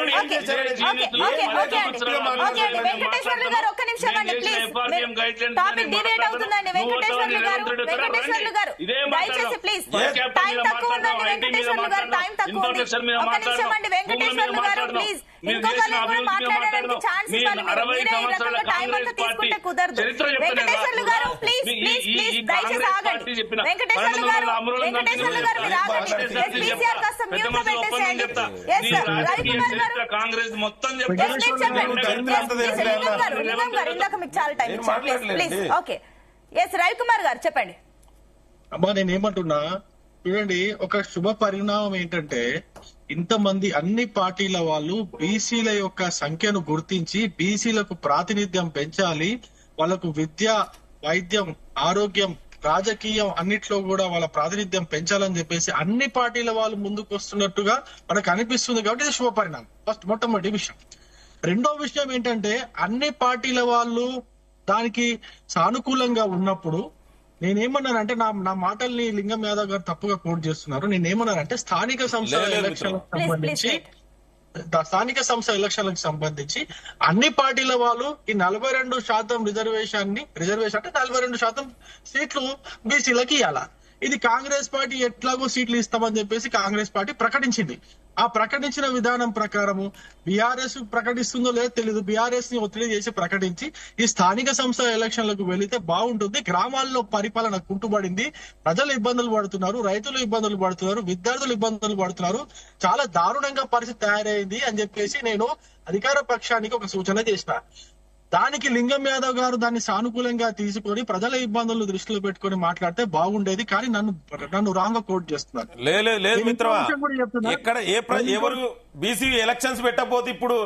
S3: కాంగ్రెస్ మొత్తం
S1: రవికుమార్ గారు చెప్పండి.
S4: అమ్మా నేనేమంటున్నా చూడండి, ఒక శుభ పరిణామం ఏంటంటే ఇంతమంది అన్ని పార్టీల వాళ్ళు బీసీల యొక్క సంఖ్యను గుర్తించి బీసీలకు ప్రాతినిధ్యం పెంచాలి, వాళ్ళకు విద్య, వైద్యం, ఆరోగ్యం, రాజకీయం అన్నిట్లో కూడా వాళ్ళ ప్రాతినిధ్యం పెంచాలని చెప్పేసి అన్ని పార్టీల వాళ్ళు ముందుకు వస్తున్నట్టుగా మనకు అనిపిస్తుంది. కాబట్టి ఇది శుభ పరిణామం. ఫస్ట్ మొట్టమొదటి విషయం. రెండో విషయం ఏంటంటే అన్ని పార్టీల వాళ్ళు దానికి సానుకూలంగా ఉన్నప్పుడు నేనేమన్నానంటే, నా మాటల్ని లింగం యాదవ్ గారు తప్పుగా కోట్ చేస్తున్నారు. నేనేమన్నానంటే స్థానిక సంస్థల ఎలక్షన్లకు సంబంధించి అన్ని పార్టీల వాళ్ళు ఈ 42% రిజర్వేషన్ అంటే 42% సీట్లు బీసీలకి ఇవ్వాలా. ఇది కాంగ్రెస్ పార్టీ ఎట్లాగో సీట్లు ఇస్తామని చెప్పేసి కాంగ్రెస్ పార్టీ ప్రకటించింది. ఆ ప్రకటించిన విధానం ప్రకారము బీఆర్ఎస్ ప్రకటిస్తుందో లేదో తెలియదు, బీఆర్ఎస్ ని ఒత్తిడి చేసి ప్రకటించి ఈ స్థానిక సంస్థల ఎలక్షన్లకు వెళితే బాగుంటుంది. గ్రామాల్లో పరిపాలన కుంటుబడింది, ప్రజలు ఇబ్బందులు పడుతున్నారు, రైతులు ఇబ్బందులు పడుతున్నారు, విద్యార్థులు ఇబ్బందులు పడుతున్నారు, చాలా దారుణంగా పరిస్థితి తయారైంది అని చెప్పేసి నేను అధికార పక్షానికి ఒక సూచన చేసిన. దానికి లింగం యాదవ్ గారు దాన్ని సానుకూలంగా తీసుకొని ప్రజల ఇబ్బందులు దృష్టిలో పెట్టుకొని మాట్లాడితే బాగుండేది. కానీ నన్ను రాంగ్ కోట్ చేస్తున్నారు.
S6: లేదు మిత్రమా, ఎక్కడ ఎవరు బీసీ ఎలక్షన్స్ పెట్టకపోతే ఇప్పుడు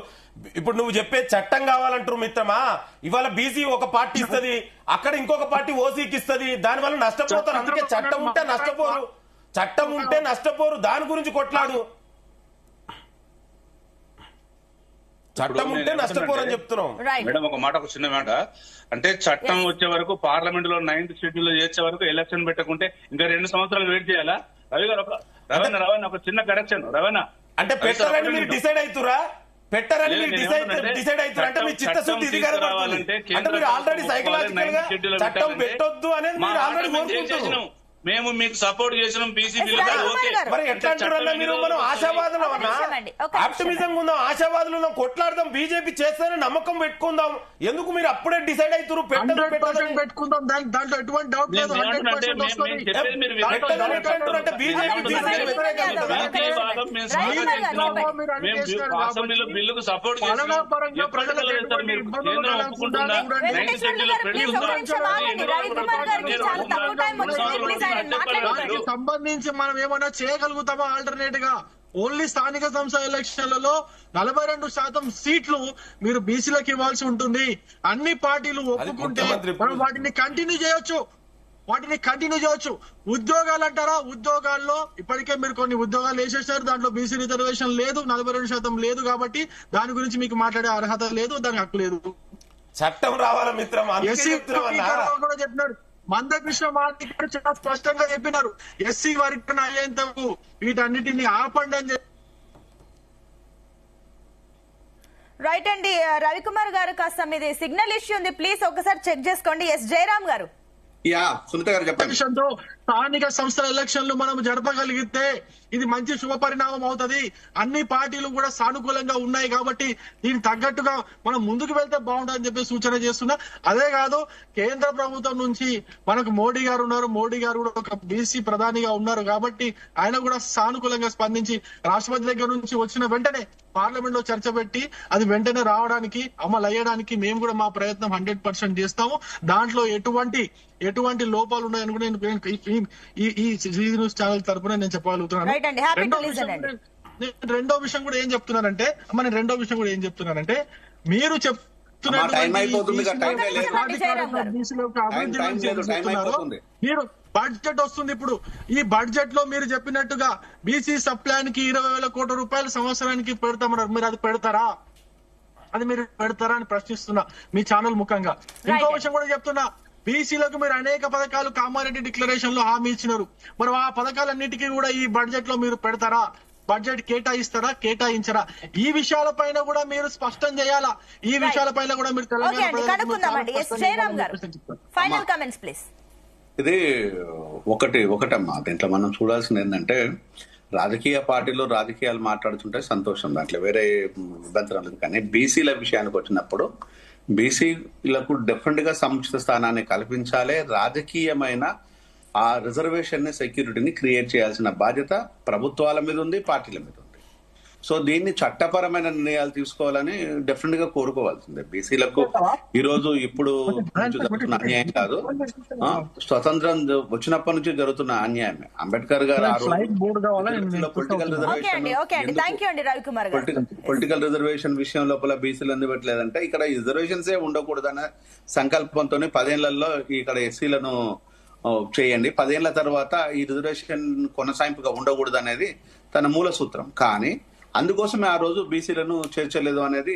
S6: నువ్వు చెప్పే చట్టం కావాలంటారు మిత్రమా. ఇవాళ బీసీ ఒక పార్టీ ఇస్తుంది, అక్కడ ఇంకొక పార్టీ ఓసీకి ఇస్తుంది, దానివల్ల నష్టపోతారు. అందుకే చట్టం ఉంటే నష్టపోరు, దాని గురించి కొట్లాడు. చట్టం ఉంటే నష్టపోరని చెప్తున్నాం
S3: మేడం. ఒక చిన్న మాట అంటే చట్టం వచ్చే వరకు పార్లమెంట్ లో 9th షెడ్యూల్ లో చేర్చే వరకు ఎలక్షన్ పెట్టకుంటే ఇంకా 2 సంవత్సరాలు వెయిట్ చేయాలా? రవి గారు రవణ ఒక చిన్న కరెక్షన్. రవణ
S6: అంటే పెట్టాలని మీరు డిసైడ్ అవుతురా? పెట్టారని మీరు డిసైడ్ అవుతారు అంటే మీ చిత్తశుద్ధి ఇది కనబడుతుంది. అంటే మీరు ఆల్రెడీ సైకలాజికల్ గా చట్టం పెట్టొద్దు అనేది మీరు ఆల్రెడీ కోరుకుంటున్నారు.
S3: మేము మీకు సపోర్ట్ చేసినాం బీసీ బిల్లు.
S6: మరి ఎట్లా అంటారన్నా మీరు? మనం ఆశావాదులు ఆప్టిమిజం ఉందాం, ఆశావాదులు ఉందాం, కొట్లాడదాం, బీజేపీ చేస్తారని నమ్మకం పెట్టుకుందాం. ఎందుకు మీరు అప్పుడే డిసైడ్ అవుతారు?
S4: పెట్టుకుందాం, దాంట్లో ఎటువంటి డౌట్ లేదు.
S3: అసెంబ్లీలో బిల్లుకు సపోర్ట్
S4: సంబంధించి మనం ఏమైనా చేయగలుగుతామా? ఆల్టర్నేట్ గా ఓన్లీ స్థానిక సంస్థల ఎలక్షన్లలో 42% సీట్లు మీరు బీసీలకు ఇవ్వాల్సి ఉంటుంది. అన్ని పార్టీలు ఒప్పుకుంటే మనం వాటిని కంటిన్యూ చేయొచ్చు. ఉద్యోగాలు అంటారా? ఉద్యోగాల్లో ఇప్పటికే మీరు కొన్ని ఉద్యోగాలు వేసేసారు, దాంట్లో బీసీ రిజర్వేషన్ లేదు, 42% లేదు. కాబట్టి దాని గురించి మీకు మాట్లాడే అర్హత లేదు, దానికి హక్కు లేదు.
S6: చట్టం రావాలా మిత్రం?
S4: కూడా చెప్పినారు మందకృష్ణ మాదిగ చాలా స్పష్టంగా చెప్పినారు. ఎస్సీ వర్గీకరణ అయ్యేంతకు వీటన్నిటిని ఆపండి అని చెప్పి.
S1: రైట్ అండి రవికుమార్ గారు, కాస్త మీది సిగ్నల్ ఇష్యూ ఉంది, ప్లీజ్ ఒకసారి చెక్ చేసుకోండి. ఎస్ జయరామ్ గారు.
S5: సునీత గారు చెప్పండి.
S4: స్థానిక సంస్థల ఎలక్షన్లు మనం జరపగలిగితే ఇది మంచి శుభ పరిణామం అవుతుంది. అన్ని పార్టీలు కూడా సానుకూలంగా ఉన్నాయి కాబట్టి దీనికి తగ్గట్టుగా మనం ముందుకు వెళ్తే బాగుంటుందని చెప్పి సూచన చేస్తున్నా. అదే కాదు, కేంద్ర ప్రభుత్వం నుంచి మనకు మోడీ గారు ఉన్నారు. మోడీ గారు కూడా ఒక బీసీ ప్రధానిగా ఉన్నారు కాబట్టి ఆయన కూడా సానుకూలంగా స్పందించి రాష్ట్రపతి దగ్గర నుంచి వచ్చిన వెంటనే పార్లమెంట్ లో చర్చ పెట్టి అది వెంటనే రావడానికి, అమలు అయ్యడానికి మేము కూడా మా ప్రయత్నం 100% చేస్తాము. దాంట్లో ఎటువంటి లోపాలు ఉన్నాయని కూడా నేను ఈ న్యూస్ ఛానల్ తరపున నేను చెప్పగలుగుతున్నాను. రెండో విషయం కూడా ఏం చెప్తున్నానంటే మీరు మీరు బడ్జెట్ వస్తుంది ఇప్పుడు. ఈ బడ్జెట్ లో మీరు చెప్పినట్టుగా బీసీ సప్లాన్ కి 20,000 కోట్ల రూపాయలు సంవత్సరానికి పెడతామన్నారు. మీరు అది పెడతారా అని ప్రశ్నిస్తున్నా మీ ఛానల్ ముఖంగా. ఇంకో విషయం కూడా చెప్తున్నా, బీసీలకు మీరు అనేక పథకాలు కామారెడ్డి డిక్లరేషన్ లో హామీ ఇచ్చినారు. మరి ఆ పథకాలన్నిటికీ కూడా ఈ బడ్జెట్ లో మీరు పెడతారా? బడ్జెట్ కేటాయించరా? ఈ విషయాలపైన కూడా మీరు స్పష్టం చేయాలా. ఈ విషయాలపైన కూడా మీరు
S5: ఇది ఒకటమ్మా. దీంట్లో మనం చూడాల్సింది ఏంటంటే, రాజకీయ పార్టీలు రాజకీయాలు మాట్లాడుతుంటే సంతోషం, దాంట్లో వేరే ఇబ్బంది లేదు. కానీ బీసీల విషయానికి వచ్చినప్పుడు బీసీలకు డెఫినెట్ గా సముచిత స్థానాన్ని కల్పించాలి. రాజకీయమైన ఆ రిజర్వేషన్ ని, సెక్యూరిటీని క్రియేట్ చేయాల్సిన బాధ్యత ప్రభుత్వాల మీద ఉంది, పార్టీల మీద ఉంది. సో దీన్ని చట్టపరమైన నిర్ణయాలు తీసుకోవాలని డెఫినెట్ గా కోరుకోవాల్సిందే. బీసీలకు ఇప్పుడు జరుగుతున్న అన్యాయం కాదు, స్వతంత్రం వచ్చినప్పటి నుంచి జరుగుతున్న అన్యాయమే. అంబేద్కర్ గారు పొలిటికల్ రిజర్వేషన్ విషయం లోపల బీసీలు ఎందుకు పెట్టలేదంటే, ఇక్కడ రిజర్వేషన్స్ ఏ ఉండకూడదనే సంకల్పంతో 10 ఏళ్లలో ఇక్కడ ఎస్సీలను చేయండి, 10 ఏళ్ల తర్వాత ఈ రిజర్వేషన్ కొనసాగింపుగా ఉండకూడదు అనేది తన మూల సూత్రం. కానీ అందుకోసమే ఆ రోజు బీసీలను చేర్చలేదు అనేది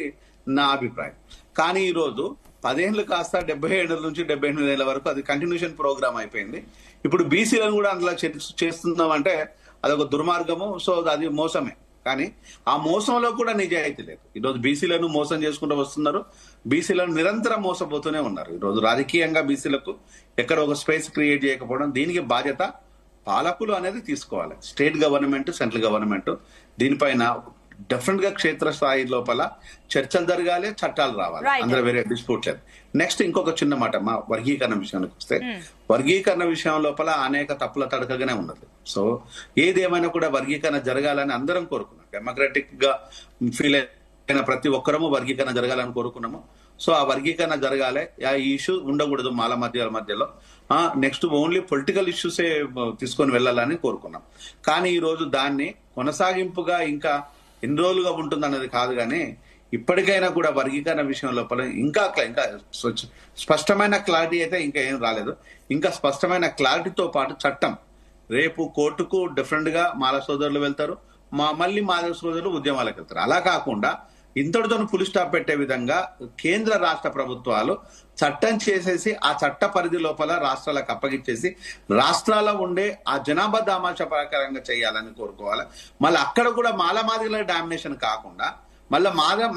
S5: నా అభిప్రాయం. కానీ ఈ రోజు 10 ఏళ్ళు కాస్త 70 ఏళ్ల నుంచి 78 ఏళ్ల వరకు అది కంటిన్యూషన్ ప్రోగ్రామ్ అయిపోయింది. ఇప్పుడు బీసీలను కూడా అందులో చేస్తున్నాం అంటే అదొక దుర్మార్గము. సో అది మోసమే. కానీ ఆ మోసంలో కూడా నిజాయితీ లేదు. ఈరోజు బీసీలను మోసం చేసుకుంటూ వస్తున్నారు. బీసీలను నిరంతరం మోసపోతూనే ఉన్నారు. ఈరోజు రాజకీయంగా బీసీలకు ఎక్కడ ఒక స్పేస్ క్రియేట్ చేయకపోవడం, దీనికి బాధ్యత పాలకులు అనేది తీసుకోవాలి. స్టేట్ గవర్నమెంట్, సెంట్రల్ గవర్నమెంట్ దీనిపైన డెఫినెట్ గా క్షేత్రస్థాయి లోపల చర్చలు జరగాలి, చట్టాలు రావాలి. అందులో వేరే డిస్ప్యూట్ లేదు. నెక్స్ట్ ఇంకొక చిన్న మాట, మా వర్గీకరణ విషయానికి వస్తే, వర్గీకరణ విషయం లోపల అనేక తప్పుల తడకగానే ఉన్నది. సో ఏది ఏమైనా కూడా వర్గీకరణ జరగాలని అందరం కోరుకున్నాం. డెమోక్రాటిక్ గా ఫీల్ అయిన ప్రతి ఒక్కరము వర్గీకరణ జరగాలని కోరుకున్నాము. సో ఆ వర్గీకరణ జరగాలి, ఆ ఇష్యూ ఉండకూడదు మాల మధ్యలో. నెక్స్ట్ ఓన్లీ పొలిటికల్ ఇష్యూసే తీసుకొని వెళ్ళాలని కోరుకున్నాం. కానీ ఈ రోజు దాన్ని కొనసాగింపుగా ఇంకా ఎన్ని రోజులుగా ఉంటుందన్నది కాదు, కానీ ఇప్పటికైనా కూడా వర్గీకరణ విషయం లోపల ఇంకా స్పష్టమైన క్లారిటీ అయితే ఇంకా ఏం రాలేదు. ఇంకా స్పష్టమైన క్లారిటీతో పాటు చట్టం రేపు కోర్టుకు డిఫరెంట్ గా మాల సోదరులు వెళ్తారు, మళ్ళీ మాల సోదరులు ఉద్యమాలకు వెళ్తారు. అలా కాకుండా ఇంతటితో పులి స్టాప్ పెట్టే విధంగా కేంద్ర రాష్ట్ర ప్రభుత్వాలు చట్టం చేసేసి ఆ చట్ట పరిధి లోపల రాష్ట్రాలకు అప్పగించేసి రాష్ట్రాల్లో ఉండే ఆ జనాభా దామాష ప్రకారంగా చేయాలని కోరుకోవాలి. మళ్ళీ అక్కడ కూడా మాలమాదిగల డామినేషన్ కాకుండా, మళ్ళీ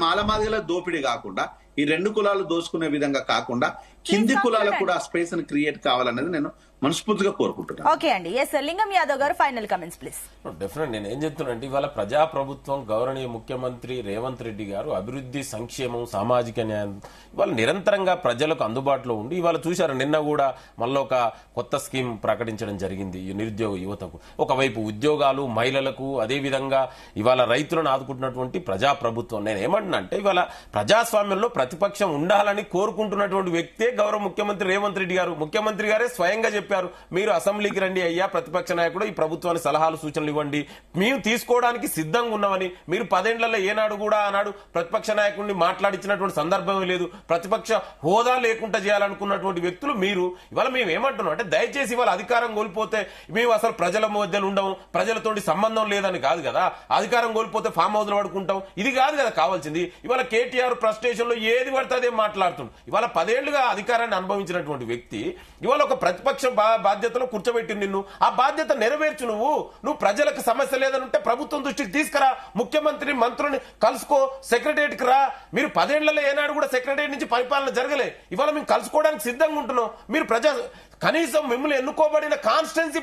S5: మాలమాదిగల దోపిడీ కాకుండా, ఈ రెండు కులాలు దోచుకునే విధంగా కాకుండా కింది కులాలకు కూడా స్పేస్ ని క్రియేట్ కావాలనేది నేను మనస్ఫూర్తిగా కోరుకుంటున్నాను.
S1: ఓకే అండి. ఎస్ లింగం యాదవ్ గారు ఫైనల్ కమెంట్స్ ప్లీజ్.
S2: డెఫినెట్ నేను ఏం చెప్తున్నానంటే ఇవాళ ప్రజాప్రభుత్వం గౌరవనీయ ముఖ్యమంత్రి రేవంత్ రెడ్డి గారు అభివృద్ధి, సంక్షేమం, సామాజిక న్యాయం ఇవాళ నిరంతరంగా ప్రజలకు అందుబాటులో ఉండి ఇవాళ చూశారు నిన్న కూడా మళ్ళీ ఒక కొత్త స్కీమ్ ప్రకటించడం జరిగింది ఈ నిరుద్యోగ యువతకు. ఒకవైపు ఉద్యోగాలు, మహిళలకు, అదేవిధంగా ఇవాళ రైతులను ఆదుకుంటున్నటువంటి ప్రజాప్రభుత్వం. నేను ఏమంటున్నా అంటే ఇవాళ ప్రజాస్వామ్యంలో ప్రతిపక్షం ఉండాలని కోరుకుంటున్నటువంటి వ్యక్తే గౌరవ ముఖ్యమంత్రి రేవంత్ రెడ్డి గారు. ముఖ్యమంత్రి గారే స్వయంగా చెప్పారు, మీరు అసెంబ్లీకి రండి అయ్యా, ప్రతిపక్ష నాయకుడు ఈ ప్రభుత్వానికి సలహాలు సూచనలు ఇవ్వండి, మేము తీసుకోవడానికి సిద్ధంగా ఉన్నామని. మీరు 10 ఏళ్లలో ఏనాడు కూడా ఆనాడు ప్రతిపక్ష నాయకుడిని మాట్లాడించినటువంటి సందర్భమే లేదు. ప్రతిపక్ష హోదా లేకుండా చేయాలనుకున్నటువంటి వ్యక్తులు మీరు. ఇవాళ మేము ఏమంటున్నాం అంటే దయచేసి ఇవాళ అధికారం కోల్పోతే మేము అసలు ప్రజల మధ్యలో ఉండము, ప్రజలతోటి సంబంధం లేదని కాదు కదా. అధికారం కోల్పోతే ఫామ్ హౌస్ లో పడుకుంటాం, ఇది కాదు కదా కావాల్సింది. ఇవాళ కేటీఆర్ ఫ్రస్ట్రేషన్ లో ఏది పడితే అదే మాట్లాడుతుంది. ఇవాళ 10 ఏళ్లుగా అధికారాన్ని అనుభవించినటువంటి వ్యక్తి ఇవాళ ఒక ప్రతిపక్ష బాధ్యతలో కూర్చోబెట్టి నిన్ను ఆ బాధ్యత నెరవేర్చు. నువ్వు ప్రజలకు సమస్య లేదని ఉంటే ప్రభుత్వం దృష్టికి తీసుకురా, ముఖ్యమంత్రిని, మంత్రుల్ని కలుసుకో, సెక్రటరియట్ కి రా. మీరు 10 ఏళ్లలో ఏనాడు కూడా సెక్రటరియట్ నుంచి పరిపాలన జరగలే. ఇవాళ మేము కలుసుకోవడానికి సిద్ధంగా ఉంటున్నాం. మీరు కనీసం మిమ్మల్ని ఎన్నుకోబడిన కాన్స్టిట్యున్సీ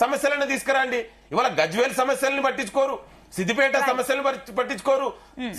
S2: సమస్యలను తీసుకురండి. ఇవాళ గజ్వేల్ సమస్యలను పట్టించుకోరు, సిద్దిపేట సమస్యలను పట్టించుకోరు,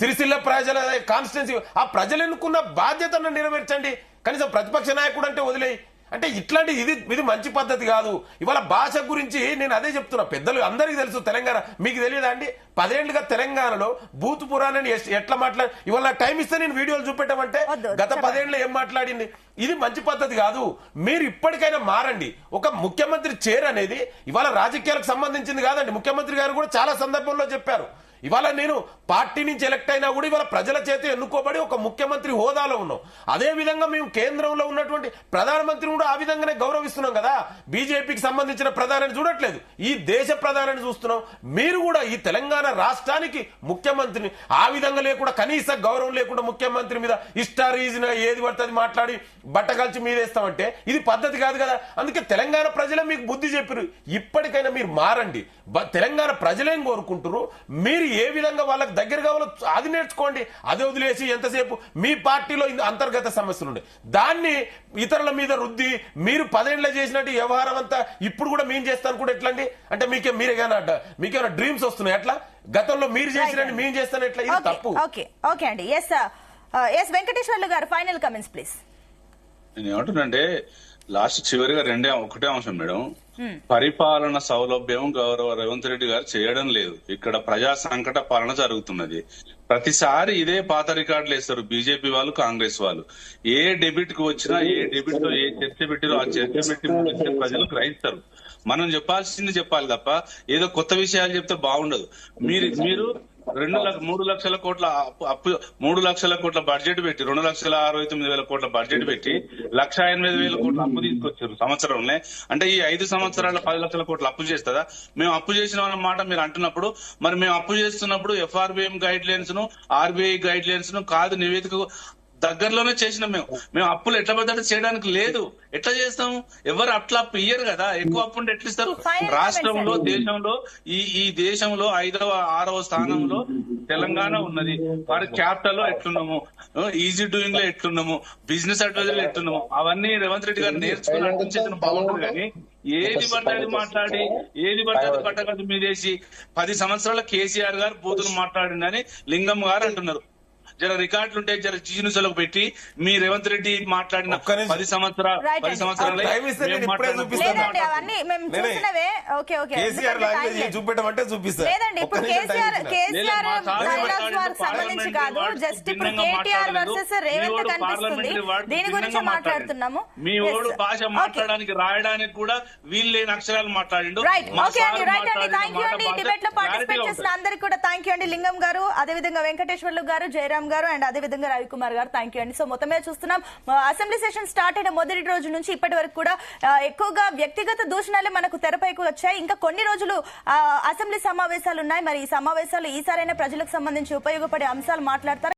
S2: సిరిసిల్ల ప్రజల కాన్స్టిట్యున్సీ ఆ ప్రజలు ఎన్నుకున్న బాధ్యతను నెరవేర్చండి. కనీసం ప్రతిపక్ష నాయకుడు అంటే వదిలేయి. అంటే ఇట్లాంటి ఇది మంచి పద్ధతి కాదు. ఇవాళ భాష గురించి నేను అదే చెప్తున్నా, పెద్దలు అందరికీ తెలుసు తెలంగాణ, మీకు తెలియదా అండి? 10 ఏళ్లుగా తెలంగాణలో బూత్ పురాణాన్ని ఎట్లా మాట్లాడి ఇవాళ టైం ఇస్తే నేను వీడియోలు చూపెట్టమంటే గత 10 ఏళ్ళు ఏం మాట్లాడింది. ఇది మంచి పద్ధతి కాదు. మీరు ఇప్పటికైనా మారండి. ఒక ముఖ్యమంత్రి చైర్ అనేది ఇవాళ రాజకీయాలకు సంబంధించింది కాదండి. ముఖ్యమంత్రి గారు కూడా చాలా సందర్భంలో చెప్పారు, ఇవాళ నేను పార్టీ నుంచి ఎలక్ట్ అయినా కూడా ఇవాళ ప్రజల చేత ఎన్నుకోబడి ఒక ముఖ్యమంత్రి హోదాలో ఉన్నాం. అదే విధంగా మేము కేంద్రంలో ఉన్నటువంటి ప్రధానమంత్రిని కూడా ఆ విధంగానే గౌరవిస్తున్నాం కదా. బీజేపీకి సంబంధించిన ప్రధానిని చూడట్లేదు, ఈ దేశ ప్రధానిని చూస్తున్నాం. మీరు కూడా ఈ తెలంగాణ రాష్ట్రానికి ముఖ్యమంత్రిని ఆ విధంగా లేకుండా, కనీస గౌరవం లేకుండా ముఖ్యమంత్రి మీద ఇష్టారీజన ఏది పడుతుంది మాట్లాడి బట్టగల్చి మీదేస్తామంటే ఇది పద్ధతి కాదు కదా. అందుకే తెలంగాణ ప్రజలే మీకు బుద్ధి చెప్పారు. ఇప్పటికైనా మీరు మారండి. తెలంగాణ ప్రజలేం కోరుకుంటారు, మీరు ఏ విధంగా వాళ్ళకి దగ్గర కావాలో అది నేర్చుకోండి. అదే వదిలేసి ఎంతసేపు మీ పార్టీలో అంతర్గత సమస్యలు ఉండే దాన్ని ఇతరుల మీద రుద్ది మీరు 10 ఏళ్ల చేసినట్టు వ్యవహారం అంతా ఇప్పుడు కూడా మేము చేస్తాను కూడా ఎట్లండి? అంటే మీకేమైనా డ్రీమ్స్ వస్తున్నాయి అట్లా? గతంలో మీరు చేసినట్టు మేము చేస్తాను ఎట్లా? ఇది తప్పు.
S1: ఓకే అండి. ఎస్ వెంకటేశ్వర్లు గారు ఫైనల్ కమెంట్స్ ప్లీజ్.
S3: నేను ఏమంటున్నానంటే చివరిగా ఒకటే అంశం మేడం, పరిపాలన సౌలభ్యం గౌరవ రేవంత్ రెడ్డి గారు చేయడం లేదు. ఇక్కడ ప్రజా సంకట పాలన జరుగుతున్నది. ప్రతిసారి ఇదే పాత రికార్డులు వేస్తారు బీజేపీ వాళ్ళు, కాంగ్రెస్ వాళ్ళు. ఏ డెబిట్ కు వచ్చినా, ఏ డెబిట్ లో ఏ చర్చ పెట్టిరో ఆ చర్చ పెట్టి ప్రజలు గ్రహిస్తారు. మనం చెప్పాల్సింది చెప్పాలి తప్ప ఏదో కొత్త విషయాలు చెప్తే బాగుండదు. మీరు 3 లక్షల కోట్ల అప్పు, 3 లక్షల కోట్ల బడ్జెట్ పెట్టి 2,69,000 కోట్ల బడ్జెట్ పెట్టి 1,80,000 కోట్ల అప్పు తీసుకొచ్చారు సంవత్సరంలో. అంటే ఈ 5 సంవత్సరాల 10 లక్షల కోట్ల అప్పు చేస్తుందా? మేము అప్పు చేసిన మాట మీరు అంటున్నప్పుడు, మరి మేము అప్పు చేస్తున్నప్పుడు FRBM గైడ్ లైన్స్ ను, RBI గైడ్ లైన్స్ ను కాదు నివేదిక దగ్గరలోనే చేసినాం. మేము అప్పులు ఎట్లా పడ్డా చేయడానికి లేదు. ఎట్లా చేస్తాము? ఎవరు అట్లా అప్పు ఇయ్యరు కదా. ఎక్కువ అప్పు ఉంటే ఎట్లా ఇస్తారు? రాష్ట్రంలో, దేశంలో, ఈ దేశంలో 5వ 6వ స్థానంలో తెలంగాణ ఉన్నది. వారి క్యాపిటల్ లో ఎట్లున్నాము, ఈజీ డూయింగ్ లో ఎట్లున్నాము, బిజినెస్ అడ్వైజర్ లో ఎట్లున్నాము, అవన్నీ రేవంత్ రెడ్డి గారు నేర్చుకుని అనిపించేది బాగుంటుంది. కానీ ఏది పడ్డది మాట్లాడి, ఏది పడ్డది పట్టగదు మీదేసి 10 సంవత్సరాల కేసీఆర్ గారు బూతులు మాట్లాడిందని లింగం గారు అంటున్నారు. జర రికార్డులు ఉంటే జర జీనుసలకు పెట్టి మీ రేవంత్ రెడ్డి మాట్లాడిన 10 సంవత్సరాలు
S2: చూపెట్టమంటే చూపిస్తారు.
S1: సినిమాకి సంబంధించి కాదు, జస్ట్ ఇప్పుడు కేటీఆర్ వర్సెస్ రేవంత్ కనిపిస్తుంది, దీని గురించి మాట్లాడుతున్నాము.
S7: మీ ఓడు భాష మాట్లాడడానికి రాయడానికి కూడా వీలు లేని అక్షరాలు మాట్లాడిండు.
S1: రైట్, ఓకే అండి, రైట్ అండి, థ్యాంక్ యూ అండి. డిబేట్ లో పార్టిసిపేట్ చేసిన అందరికి కూడా థ్యాంక్ యూ అండి. లింగం గారు, అదేవిధంగా వెంకటేశ్వర్లు గారు, జయరామ్ గారు అండ్ అదేవిధంగా రవికుమార్ గారు, థ్యాంక్ యూ అండి. సో మొత్తం మీద చూస్తున్నాం, అసెంబ్లీ సెషన్ స్టార్ట్ అయిన మొదటి రోజు నుంచి ఇప్పటి వరకు కూడా ఎక్కువగా వ్యక్తిగత దూషణలే మనకు తెరపైకి వచ్చాయి. ఇంకా కొన్ని రోజులు అసెంబ్లీ సమావేశాలు ఉన్నాయి. మరి ఈ సమావేశాలు ఈసారైనా ప్రజలకు సంబంధించి ఉపయోగపడే అంశాలు మాట్లాడతారు.